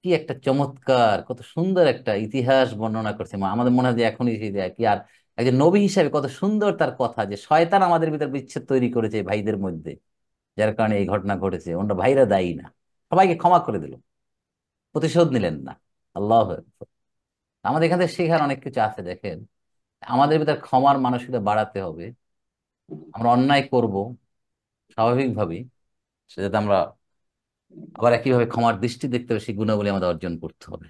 কি একটা চমৎকার, কত সুন্দর একটা ইতিহাস বর্ণনা করছে। আমাদের মনে হয় যে এখনই কি, আর একজন নবী হিসাবে কত সুন্দর তার কথা, যে শয়তান আমাদের ভিতর বিচ্ছেদ তৈরি করেছে ভাইদের মধ্যে, যার কারণে এই ঘটনা ঘটেছে। ওনারা ভাইরা দায়ী না, সবাইকে ক্ষমা করে দিল, প্রতিশোধ নিলেন না। আল্লাহ আকবার। আমাদের এখান থেকে শেখার অনেক কিছু আছে, দেখেন আমাদের ভিতর ক্ষমার মানসিকতা বাড়াতে হবে। আমরা অন্যায় করব স্বাভাবিকভাবেই, সেটা যাতে আমরা আবার একইভাবে ক্ষমার দৃষ্টি দেখতে হবে, সেই গুণাবলী আমাদের অর্জন করতে হবে।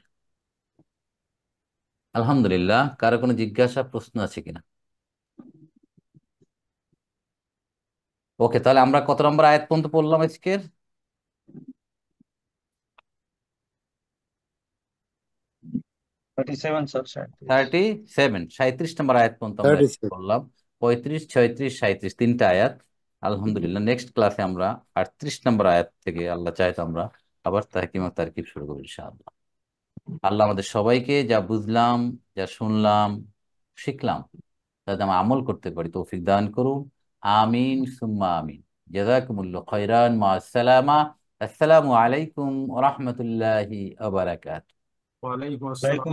আলহামদুলিল্লাহ, কারো কোনো জিজ্ঞাসা প্রশ্ন আছে কিনা? ওকে, তাহলে আমরা কত নম্বর আয়াত পর্যন্ত পড়লাম আজকের? 37 স্যার, 37। 37 নম্বর আয়াত পর্যন্ত আমরা 36। পড়লাম। 35, 36, 37 তিনটা আয়াত। আলহামদুলিল্লাহ, নেক্সট ক্লাসে আমরা 38 নম্বর আয়াত থেকে আল্লাহ চায় তো আমরা আবার তাহকিম ও তারকিব শুরু করবো ইনশাআল্লাহ। আল্লাহ আমাদের সবাইকে যা বুঝলাম, যা শুনলাম, শিখলাম, তাতে আমরা আমল করতে পারি তৌফিক দান করুন। আমিন সুম্মা আমিন। জাযাকুমুল্লাহু খাইরান, মা আসসালামা। আসসালামু আলাইকুম ওয়া রাহমাতুল্লাহি ওয়া বারাকাতুহু। ওয়ালাইকুম আসসালাম। ওয়ালাইকুম